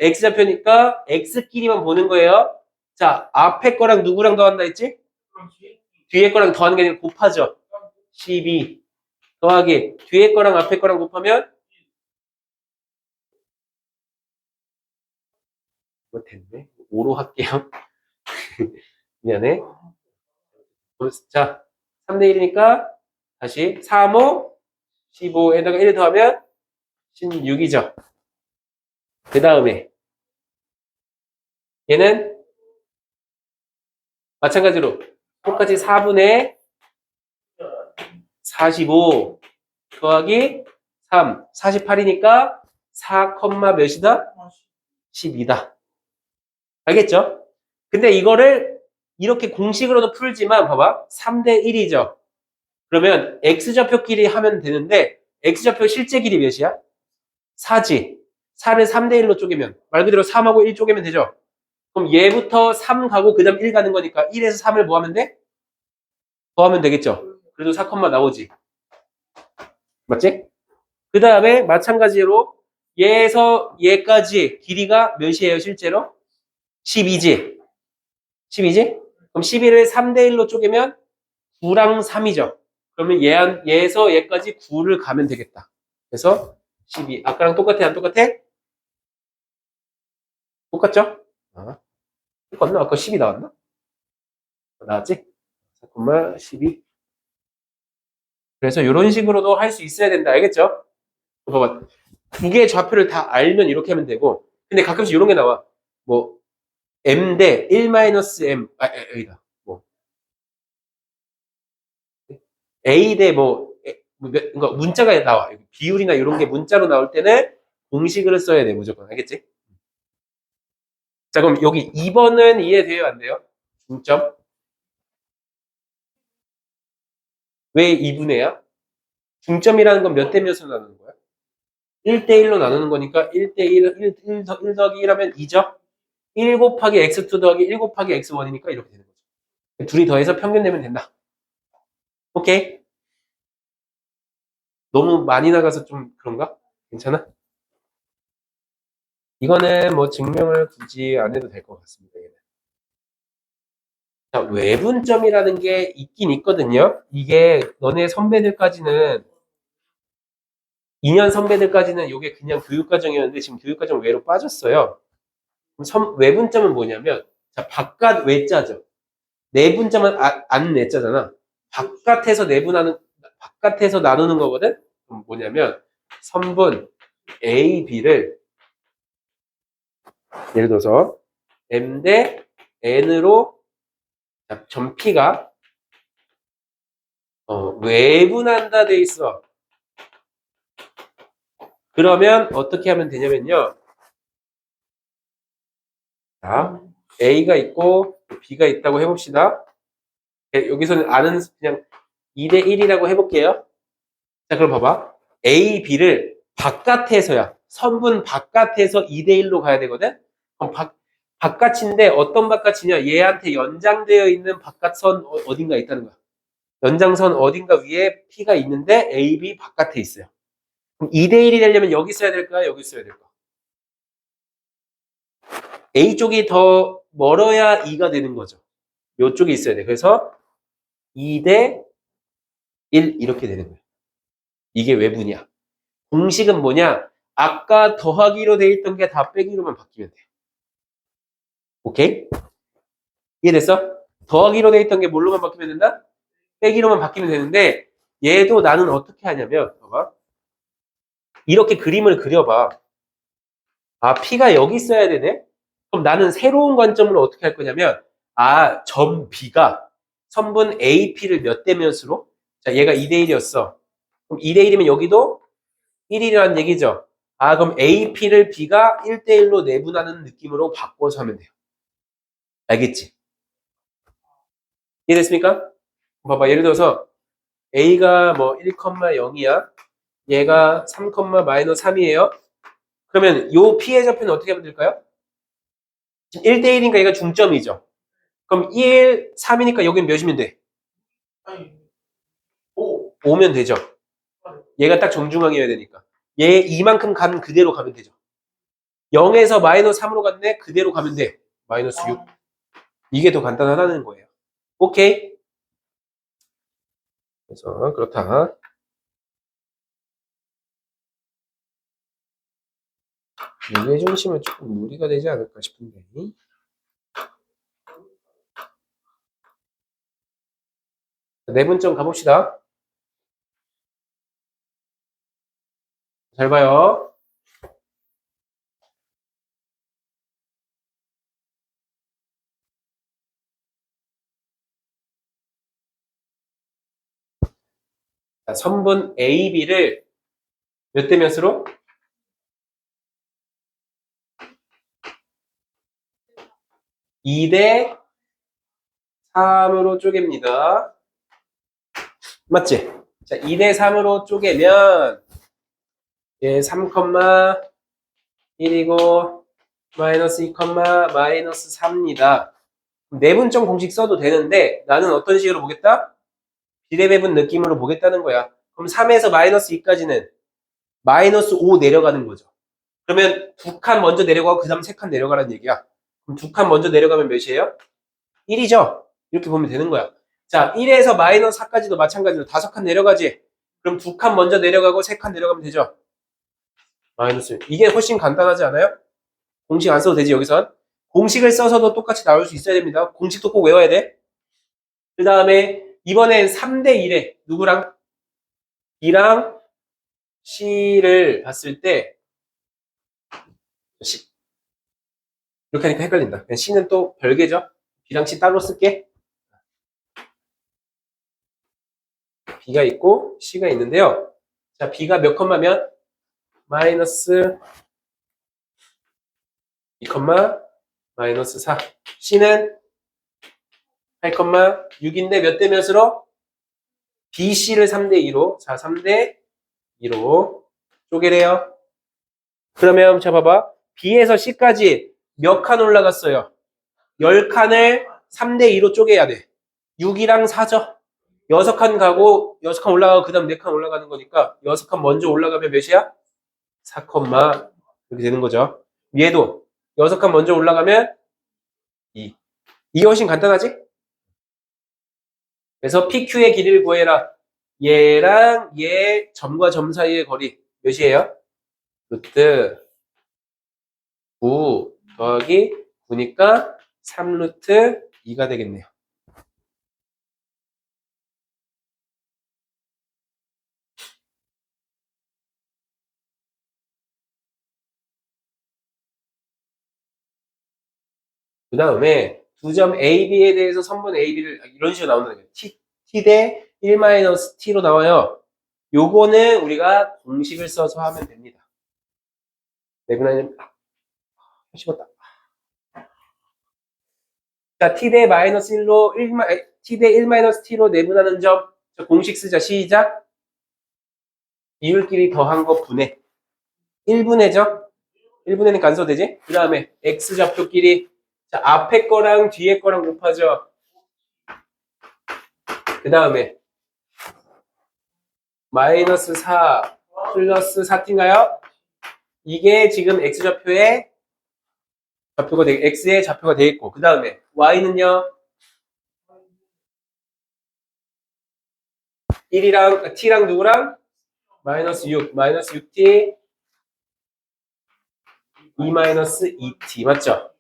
X좌표니까 X끼리만 보는 거예요. 자, 앞에 거랑 누구랑 더한다 했지? 뒤에 거랑 더하는 게 아니라 곱하죠. 12 더하기 뒤에 거랑 앞에 거랑 곱하면 이거 됐네. 5로 할게요. 미안해. 자, 3대 1이니까 다시 3, 5, 15에다가 1 더하면 16이죠. 그 다음에 얘는 마찬가지로 똑같이 4분의 45 더하기 3, 48이니까 4, 몇이다? 12다. 알겠죠? 근데 이거를 이렇게 공식으로도 풀지만 봐봐. 3대 1이죠. 그러면 x좌표끼리 하면 되는데 x좌표 실제 길이 몇이야? 4지. 4를 3대 1로 쪼개면 말 그대로 3하고 1 쪼개면 되죠. 그럼 얘부터 3 가고 그 다음 1 가는 거니까 1에서 3을 뭐 하면 돼? 더하면 되겠죠. 그래도 4, 나오지. 맞지? 그 다음에 마찬가지로 얘에서 얘까지 길이가 몇이에요 실제로? 12지. 12지? 그럼 11을 3대 1로 쪼개면 9랑 3이죠. 그러면 얘에서 얘까지 9를 가면 되겠다. 그래서 12. 아까랑 똑같아, 안 똑같아? 똑같죠? 똑같나? 아까 10이 나왔나? 나왔지? 4,12. 그래서 이런 식으로도 할 수 있어야 된다. 알겠죠? 봐봐. 두 개의 좌표를 다 알면 이렇게 하면 되고. 근데 가끔씩 이런 게 나와. 뭐, m 대 1-m. 여기다. 뭐, a 대 그러니까 문자가 나와. 비율이나 이런 게 문자로 나올 때는 공식을 써야 돼, 무조건. 알겠지? 자, 그럼 여기 2번은 이해돼요, 안 돼요? 중점. 왜 2분의야? 중점이라는 건 몇 대 몇으로 나누는 거야? 1대1로 나누는 거니까 1대1, 1 더하기 1 하면 2죠? 1 곱하기 x2 더하기 1 곱하기 x1이니까 이렇게 되는 거죠. 둘이 더해서 평균 내면 된다. 오케이? 너무 많이 나가서 좀 그런가? 괜찮아? 이거는 뭐 증명을 굳이 안 해도 될 것 같습니다. 얘는. 자, 외분점이라는 게 있긴 있거든요. 이게 너네 선배들까지는 2년 선배들까지는 이게 그냥 교육과정이었는데 지금 교육과정 외로 빠졌어요. 그럼 외분점은 뭐냐면 자, 바깥 외자죠. 내분점은 안 내자잖아. 바깥에서 나누는 거거든. 그럼 뭐냐면 선분 A, B를 예를 들어서 M 대 N으로 점 P가 외분한다 돼 있어. 그러면 어떻게 하면 되냐면요. 자, A가 있고 B가 있다고 해봅시다. 여기서는 R은 그냥 2대 1이라고 해볼게요. 자, 그럼 봐봐. A, B를 바깥에서야. 선분 바깥에서 2대 1로 가야 되거든? 그럼 바깥인데 어떤 바깥이냐? 얘한테 연장되어 있는 바깥선 어딘가 있다는 거야. 연장선 어딘가 위에 P가 있는데 A, B 바깥에 있어요. 그럼 2대 1이 되려면 여기 써야 될까? 여기 써야 될까? A 쪽이 더 멀어야 2가 되는 거죠. 이쪽에 있어야 돼. 그래서 2대 1 이렇게 되는 거예요. 이게 외분이야. 공식은 뭐냐? 아까 더하기로 돼 있던 게 다 빼기로만 바뀌면 돼. 오케이? 이해됐어? 더하기로 돼 있던 게 뭘로만 바뀌면 된다? 빼기로만 바뀌면 되는데 얘도 나는 어떻게 하냐면 봐봐. 이렇게 그림을 그려봐. 아, P가 여기 있어야 되네? 그럼 나는 새로운 관점으로 어떻게 할 거냐면 점 B가 선분 AP를 몇 대 몇으로? 자, 얘가 2대 1이었어. 그럼 2대 1이면 여기도 1이라는 얘기죠. 그럼 AP를 B가 1대 1로 내분하는 느낌으로 바꿔서 하면 돼요. 알겠지? 이해됐습니까? 봐봐, 예를 들어서 A가 뭐 1,0이야. 얘가 3,-3이에요. 그러면 요 P의 좌표는 어떻게 하면 될까요? 지금 1대 1이니까 얘가 중점이죠. 그럼 1, 3이니까 여기는 몇이면 돼? 5면 되죠. 얘가 딱 정중앙이어야 되니까. 얘 이만큼 가면 그대로 가면 되죠. 0에서 -3으로 갔네? 그대로 가면 돼. -6. 이게 더 간단하다는 거예요. 오케이? 그래서 그렇다. 무게 중심은 조금 무리가 되지 않을까 싶은데. 내분점 가봅시다. 잘 봐요. 자, 선분 AB를 몇 대 몇으로? 2대 3으로 쪼갭니다. 맞지? 자, 2대 3으로 쪼개면 얘 3,1이고 마이너스 2, 마이너스 4입니다. 내분점 공식 써도 되는데 나는 어떤 식으로 보겠다? 비례배분 느낌으로 보겠다는 거야. 그럼 3에서 마이너스 2까지는 마이너스 5 내려가는 거죠. 그러면 두 칸 먼저 내려가고 그 다음 세 칸 내려가라는 얘기야. 그럼 두 칸 먼저 내려가면 몇이에요? 1이죠? 이렇게 보면 되는 거야. 자, 1에서 마이너스 4까지도 마찬가지로 다섯 칸 내려가지. 그럼 두 칸 먼저 내려가고 세 칸 내려가면 되죠? 마이너스. 이게 훨씬 간단하지 않아요? 공식 안 써도 되지, 여기선. 공식을 써서도 똑같이 나올 수 있어야 됩니다. 공식도 꼭 외워야 돼. 그 다음에 이번엔 3대 1에 누구랑? B랑 C를 봤을 때 C. 이렇게 하니까 헷갈린다. 그냥 C는 또 별개죠. B랑 C 따로 쓸게. B가 있고 C가 있는데요. 자, B가 몇 컴마면? 마이너스 2 컴마 마이너스 4. C는 8 컴마 6인데 몇 대 몇으로? BC를 3대 2로. 자, 3대 2로 쪼개래요. 그러면 자 봐봐. B에서 C까지 몇 칸 올라갔어요? 10칸을 3대 2로 쪼개야 돼. 6이랑 4죠. 6칸 가고 6칸 올라가고 그 다음 4칸 올라가는 거니까 6칸 먼저 올라가면 몇이야? 4, 이렇게 되는 거죠. 얘도 6칸 먼저 올라가면 2. 이게 훨씬 간단하지? 그래서 PQ의 길이를 구해라. 얘랑 얘 점과 점 사이의 거리 몇이에요? 루트 9 더하기 9니까 3루트 2가 되겠네요. 그 다음에 두 점 A, B에 대해서 선분 A, B를 이런 식으로 나오는 거예요. T 대 1-T로 나와요. 요거는 우리가 공식을 써서 하면 됩니다. 내분하는 씹었다. 자, T 대 마이너스 1로 T 대 1-T로 내분하는 점. 자, 공식 쓰자. 시작. 이율끼리 더한 거 분해. 1분해죠? 1분해는 간소되지? 그 다음에 X좌표끼리 자, 앞에 거랑 뒤에 거랑 곱하죠. 그 다음에 마이너스 4 플러스 4t인가요? 이게 지금 X좌표의 X의 좌표가 되겠고 그 다음에 Y는요 1이랑 T랑 누구랑? 마이너스 6 마이너스 6t 2 마이너스 2t 맞죠?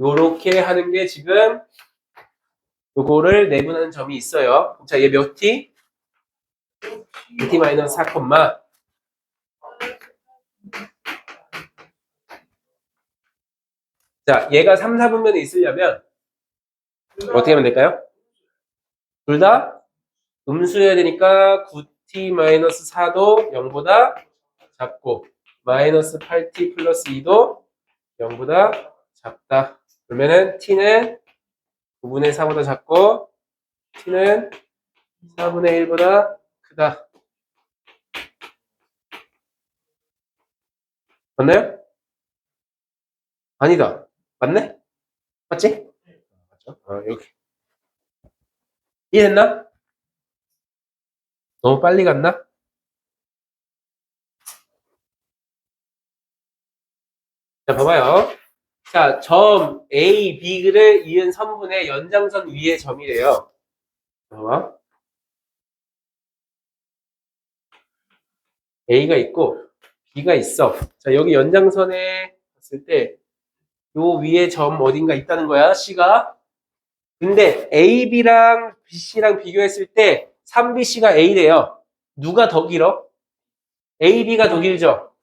요렇게 하는 게 지금 요거를 내분하는 점이 있어요. 자, 얘 몇 t? 2t 마이너스 4, 자, 얘가 3, 4분면에 있으려면 어떻게 하면 될까요? 둘 다 음수여야 되니까 9t-4도 0보다 작고 마이너스 8t 플러스 2도 0보다 작다. 그러면은 t는 9분의 4보다 작고 t는 4분의 1보다 크다. 맞나요? 아니다. 맞네? 맞지? 맞죠? 이렇게. 이해됐나? 너무 빨리 갔나? 자, 봐봐요. 자, 점 A, B를 이은 선분의 연장선 위의 점이래요. 봐봐. A가 있고 B가 있어. 자, 여기 연장선에 봤을 때 요 위에 점 어딘가 있다는 거야, C가. 근데 A, B랑 B, C랑 비교했을 때 3BC가 A래요. 누가 더 길어? A, B가 더 길죠?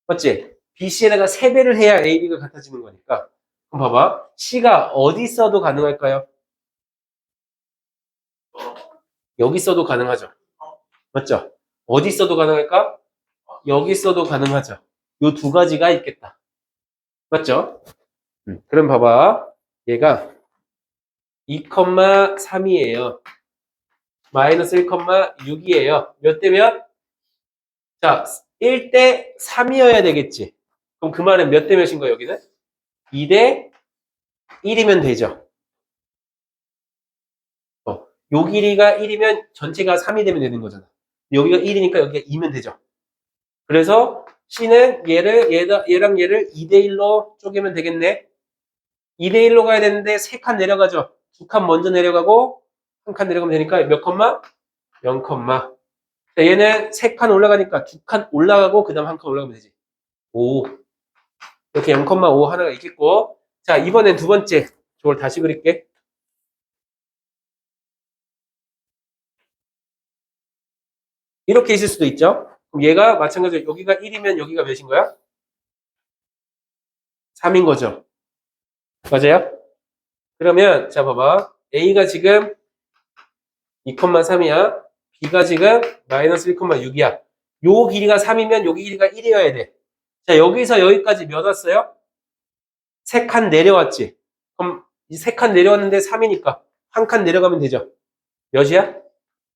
맞지? BC에다가 3배를 해야 A, B가 같아지는 거니까. 그럼 봐봐. C가 어디 써도 가능할까요? 여기 써도 가능하죠. 맞죠? 어디 써도 가능할까? 여기 써도 가능하죠. 요 두 가지가 있겠다. 맞죠? 그럼 봐봐. 얘가 2,3이에요. 마이너스 1,6이에요. 몇 대 몇? 자, 1대 3이어야 되겠지. 그럼 그 말은 몇 대 몇인 거예요, 여기는? 2대 1이면 되죠. 요 길이가 1이면 전체가 3이 되면 되는 거잖아. 여기가 1이니까 여기가 2면 되죠. 그래서 C는 얘랑 얘를 2대1로 쪼개면 되겠네. 2대1로 가야 되는데 3칸 내려가죠. 2칸 먼저 내려가고 1칸 내려가면 되니까 몇 컴마? 0 컴마. 자, 얘는 3칸 올라가니까 2칸 올라가고 그 다음 1칸 올라가면 되지. 5. 이렇게 0,5 하나가 있겠고. 자, 이번엔 두 번째. 저걸 다시 그릴게. 이렇게 있을 수도 있죠. 그럼 얘가 마찬가지로 여기가 1이면 여기가 몇인 거야? 3인 거죠. 맞아요? 그러면 자 봐봐. A가 지금 2,3이야. B가 지금 마이너스 1,6이야. 요 길이가 3이면 요 길이가 1이어야 돼. 자, 여기서 여기까지 몇 왔어요? 3칸 내려왔지. 그럼 이 3칸 내려왔는데 3이니까 한 칸 내려가면 되죠. 몇이야?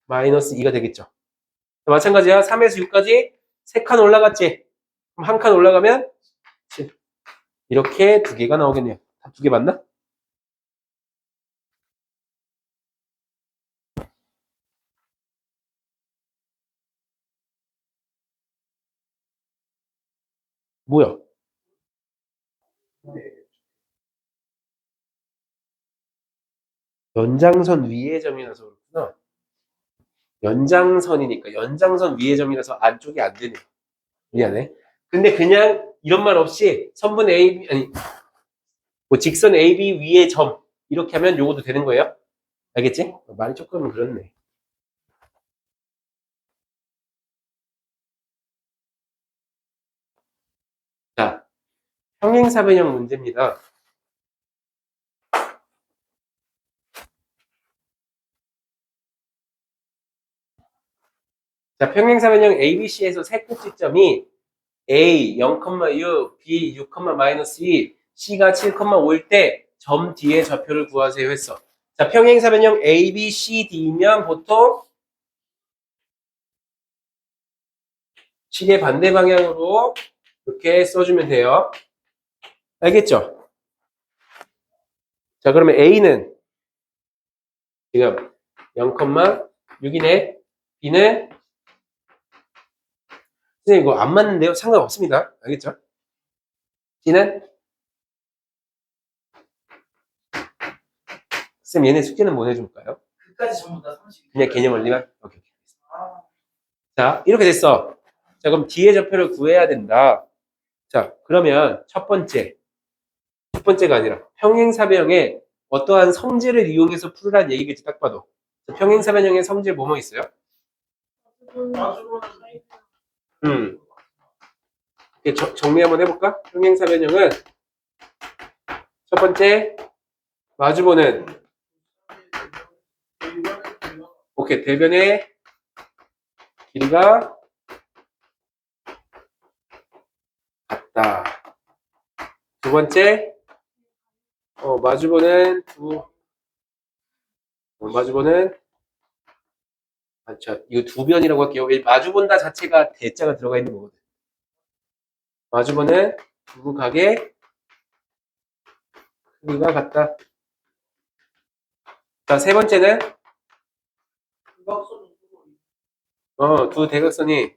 마이너스 2가 되겠죠. 마찬가지야. 3에서 6까지 3칸 올라갔지. 그럼 한 칸 올라가면 7. 이렇게 두 개가 나오겠네요. 두 개 맞나? 뭐야? 연장선 위의 점이라서 그렇구나. 연장선이니까 연장선 위의 점이라서 안쪽이 안 되네. 미안해. 근데 그냥 이런 말 없이 선분 A, 아니, 뭐 직선 AB 위의 점 이렇게 하면 요것도 되는 거예요. 알겠지? 말이 조금 그렇네. 자, 평행사변형 문제입니다. 자, 평행사변형 ABC에서 세 꼭지점이 A 0,6, B 6,-2, C가 7,5일 때 점 뒤에 좌표를 구하세요 했어. 자, 평행사변형 ABCD면 보통 시계 반대 방향으로 이렇게 써주면 돼요. 알겠죠? 자, 그러면 A는 지금 0,6이네. B는 선생님 이거 안 맞는데요? 상관없습니다. 알겠죠? C는 쌤 얘네 숙제는 뭐 해줄까요? 끝까지 전부 다 30. 그냥 개념 원리만? 오케이. 자, 이렇게 됐어. 자, 그럼 뒤에 좌표를 구해야 된다. 자, 그러면 첫 번째가 아니라 평행사변형의 어떠한 성질을 이용해서 풀으라는 얘기겠지, 딱 봐도. 자, 평행사변형의 성질 뭐뭐 있어요? 정리 한번 해볼까? 평행사변형은 첫 번째 마주보는 오케이 대변의 길이가 같다. 두 번째 마주보는 이거 두 변이라고 할게요. 마주본다 자체가 대자가 들어가 있는 거거든. 마주보는 두 각의 크기가 같다. 자, 세 번째는 두 대각선이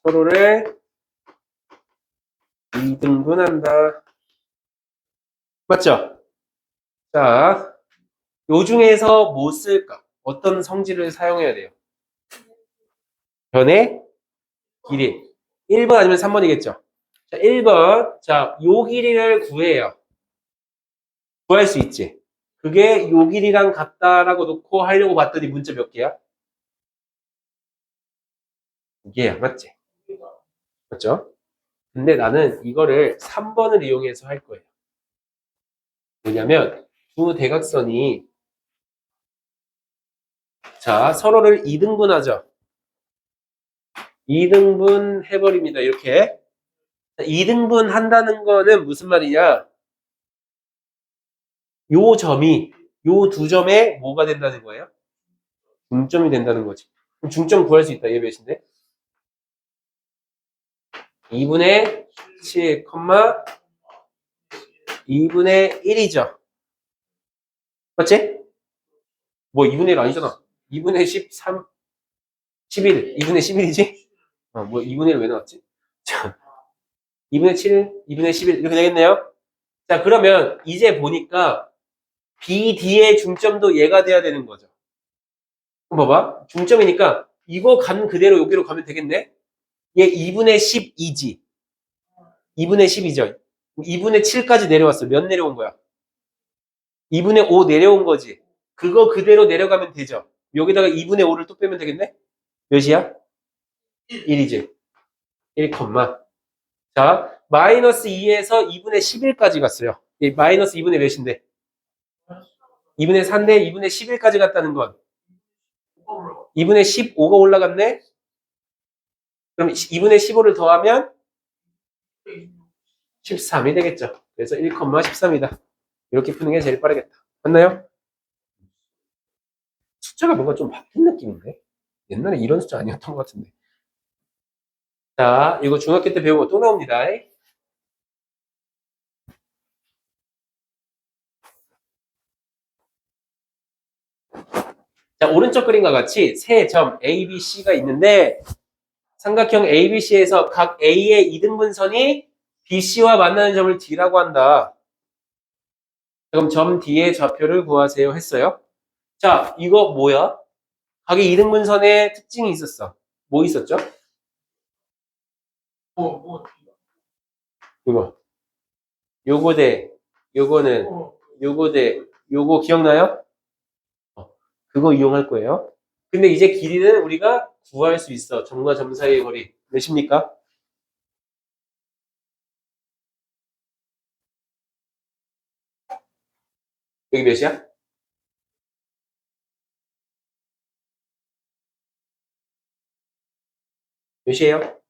서로를 이등분한다. 맞죠? 자, 요 중에서 뭐 쓸까? 어떤 성질을 사용해야 돼요? 변의 길이. 1번 아니면 3번이겠죠? 자, 1번. 자, 요 길이를 구해요. 구할 수 있지. 그게 요 길이랑 같다라고 놓고 하려고 봤더니 문자 몇 개야? 2개야. 맞지? 맞죠? 근데 나는 이거를 3번을 이용해서 할 거예요. 뭐냐면 두 대각선이 자, 서로를 이등분하죠. 2등분 해버립니다. 이렇게. 2등분 한다는 거는 무슨 말이냐? 요 점이, 요 두 점에 뭐가 된다는 거예요? 중점이 된다는 거지. 그럼 중점 구할 수 있다. 얘 몇인데? 2분의 7, 2분의 1이죠. 맞지? 뭐 2분의 1 아니잖아. 2분의 13, 11, 2분의 11이지? 뭐 2분의 1 왜 나왔지? 자, 2분의 7, 2분의 11 이렇게 되겠네요. 자, 그러면 이제 보니까 BD의 중점도 얘가 돼야 되는 거죠. 그럼 봐봐. 중점이니까 이거 간 그대로 여기로 가면 되겠네? 얘 2분의 12지. 2분의 10이죠. 2분의 7까지 내려왔어. 몇 내려온 거야? 2분의 5 내려온 거지. 그거 그대로 내려가면 되죠. 여기다가 2분의 5를 또 빼면 되겠네? 몇이야? 1이지. 1, 자, 마이너스 2에서 2분의 11까지 갔어요. 이 마이너스 2분의 몇인데? 2분의 4인데 2분의 11까지 갔다는 건 2분의 15가 올라갔네? 그럼 2분의 15를 더하면 13이 되겠죠. 그래서 1,13이다. 이렇게 푸는 게 제일 빠르겠다. 맞나요? 숫자가 뭔가 좀 바뀐 느낌인데? 옛날에 이런 숫자 아니었던 것 같은데. 자, 이거 중학교 때 배운 거 또 나옵니다. 자, 오른쪽 그림과 같이 세 점 A, B, C가 있는데 삼각형 ABC에서 각 A의 이등분선이 BC와 만나는 점을 D라고 한다. 그럼 점 D의 좌표를 구하세요 했어요. 자, 이거 뭐야? 각의 이등분선의 특징이 있었어. 뭐 있었죠? 이거. 요거 대, 요거는, 요거 대, 요거 기억나요? 그거 이용할 거예요. 근데 이제 길이는 우리가 구할 수 있어. 점과 점 사이의 거리. 몇입니까? 여기 몇이야? 몇이에요?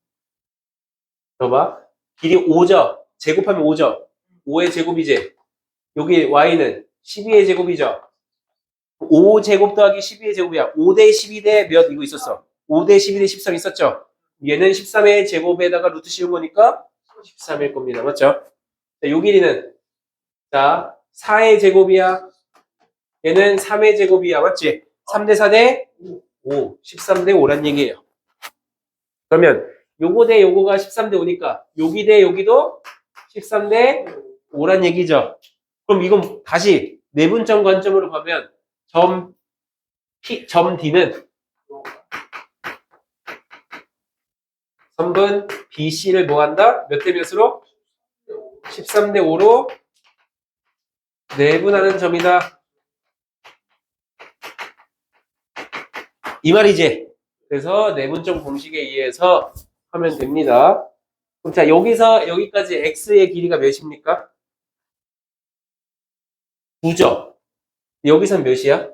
봐봐. 길이 5죠? 제곱하면 5죠? 5의 제곱이지? 여기 y는 12의 제곱이죠? 5제곱 더하기 12의 제곱이야. 5대 12 대 몇 이거 있었어? 5대 12 대 13 있었죠? 얘는 13의 제곱에다가 루트 씌운 거니까 13일 겁니다. 맞죠? 자, 요 길이는 자 4의 제곱이야. 얘는 3의 제곱이야. 맞지? 3대 4 대 5. 13 대 5란 얘기예요. 그러면 요거 대 요거가 13 대 5니까 여기 대 여기도 13 대 5란 얘기죠. 그럼 이건 다시 내분점 관점으로 보면 점 점 D는 선분 BC를 뭐 한다? 몇 대 몇으로? 13 대 5로 내분하는 점이다. 이 말이지. 그래서 내분점 공식에 의해서 하면 됩니다. 그럼 자, 여기서 여기까지 x의 길이가 몇입니까? 9죠. 여기선 몇이야?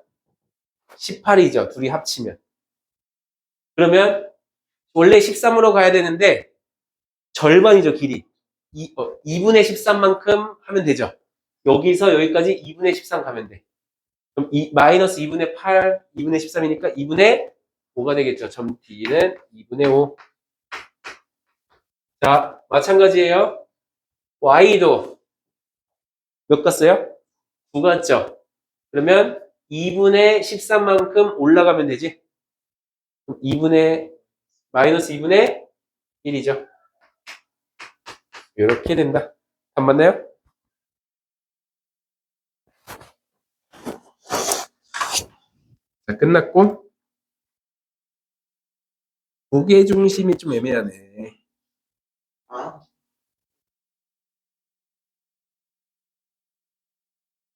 18이죠. 둘이 합치면. 그러면 원래 13으로 가야 되는데 절반이죠, 길이. 2분의 13만큼 하면 되죠. 여기서 여기까지 2분의 13 가면 돼. 그럼 마이너스 2분의 8, 2분의 13이니까 2분의 5가 되겠죠. 점 D는 2분의 5. 자, 마찬가지예요. Y도 몇 갔어요? 9 갔죠. 그러면 2분의 13만큼 올라가면 되지. 그럼 2분의 마이너스 2분의 1이죠. 이렇게 된다. 안 맞나요? 자, 끝났고 무게 중심이 좀 애매하네.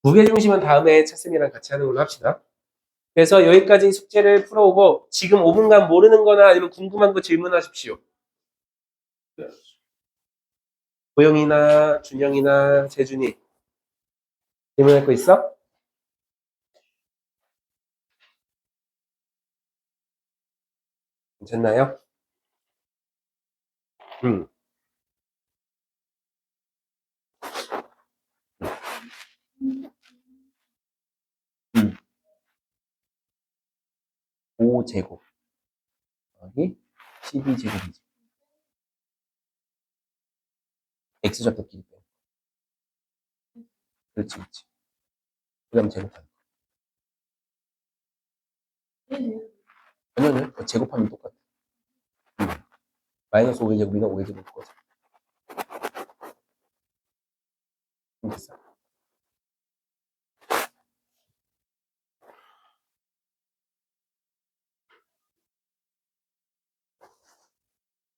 무게 중심은 다음에 차쌤이랑 같이 하는 걸로 합시다. 그래서 여기까지 숙제를 풀어오고 지금 5분간 모르는 거나 아니면 궁금한 거 질문하십시오. 보영이나 준영이나 재준이 질문할 거 있어? 괜찮나요? 음. 5제곱 더하기 12제곱이지. x좌표끼리 빼. 그렇지, 그렇지. 그 다음 제곱하는 거. 아니요, 아니요. 제곱하면 똑같아. 마이너스 5의 제곱이나 5의 제곱 거죠.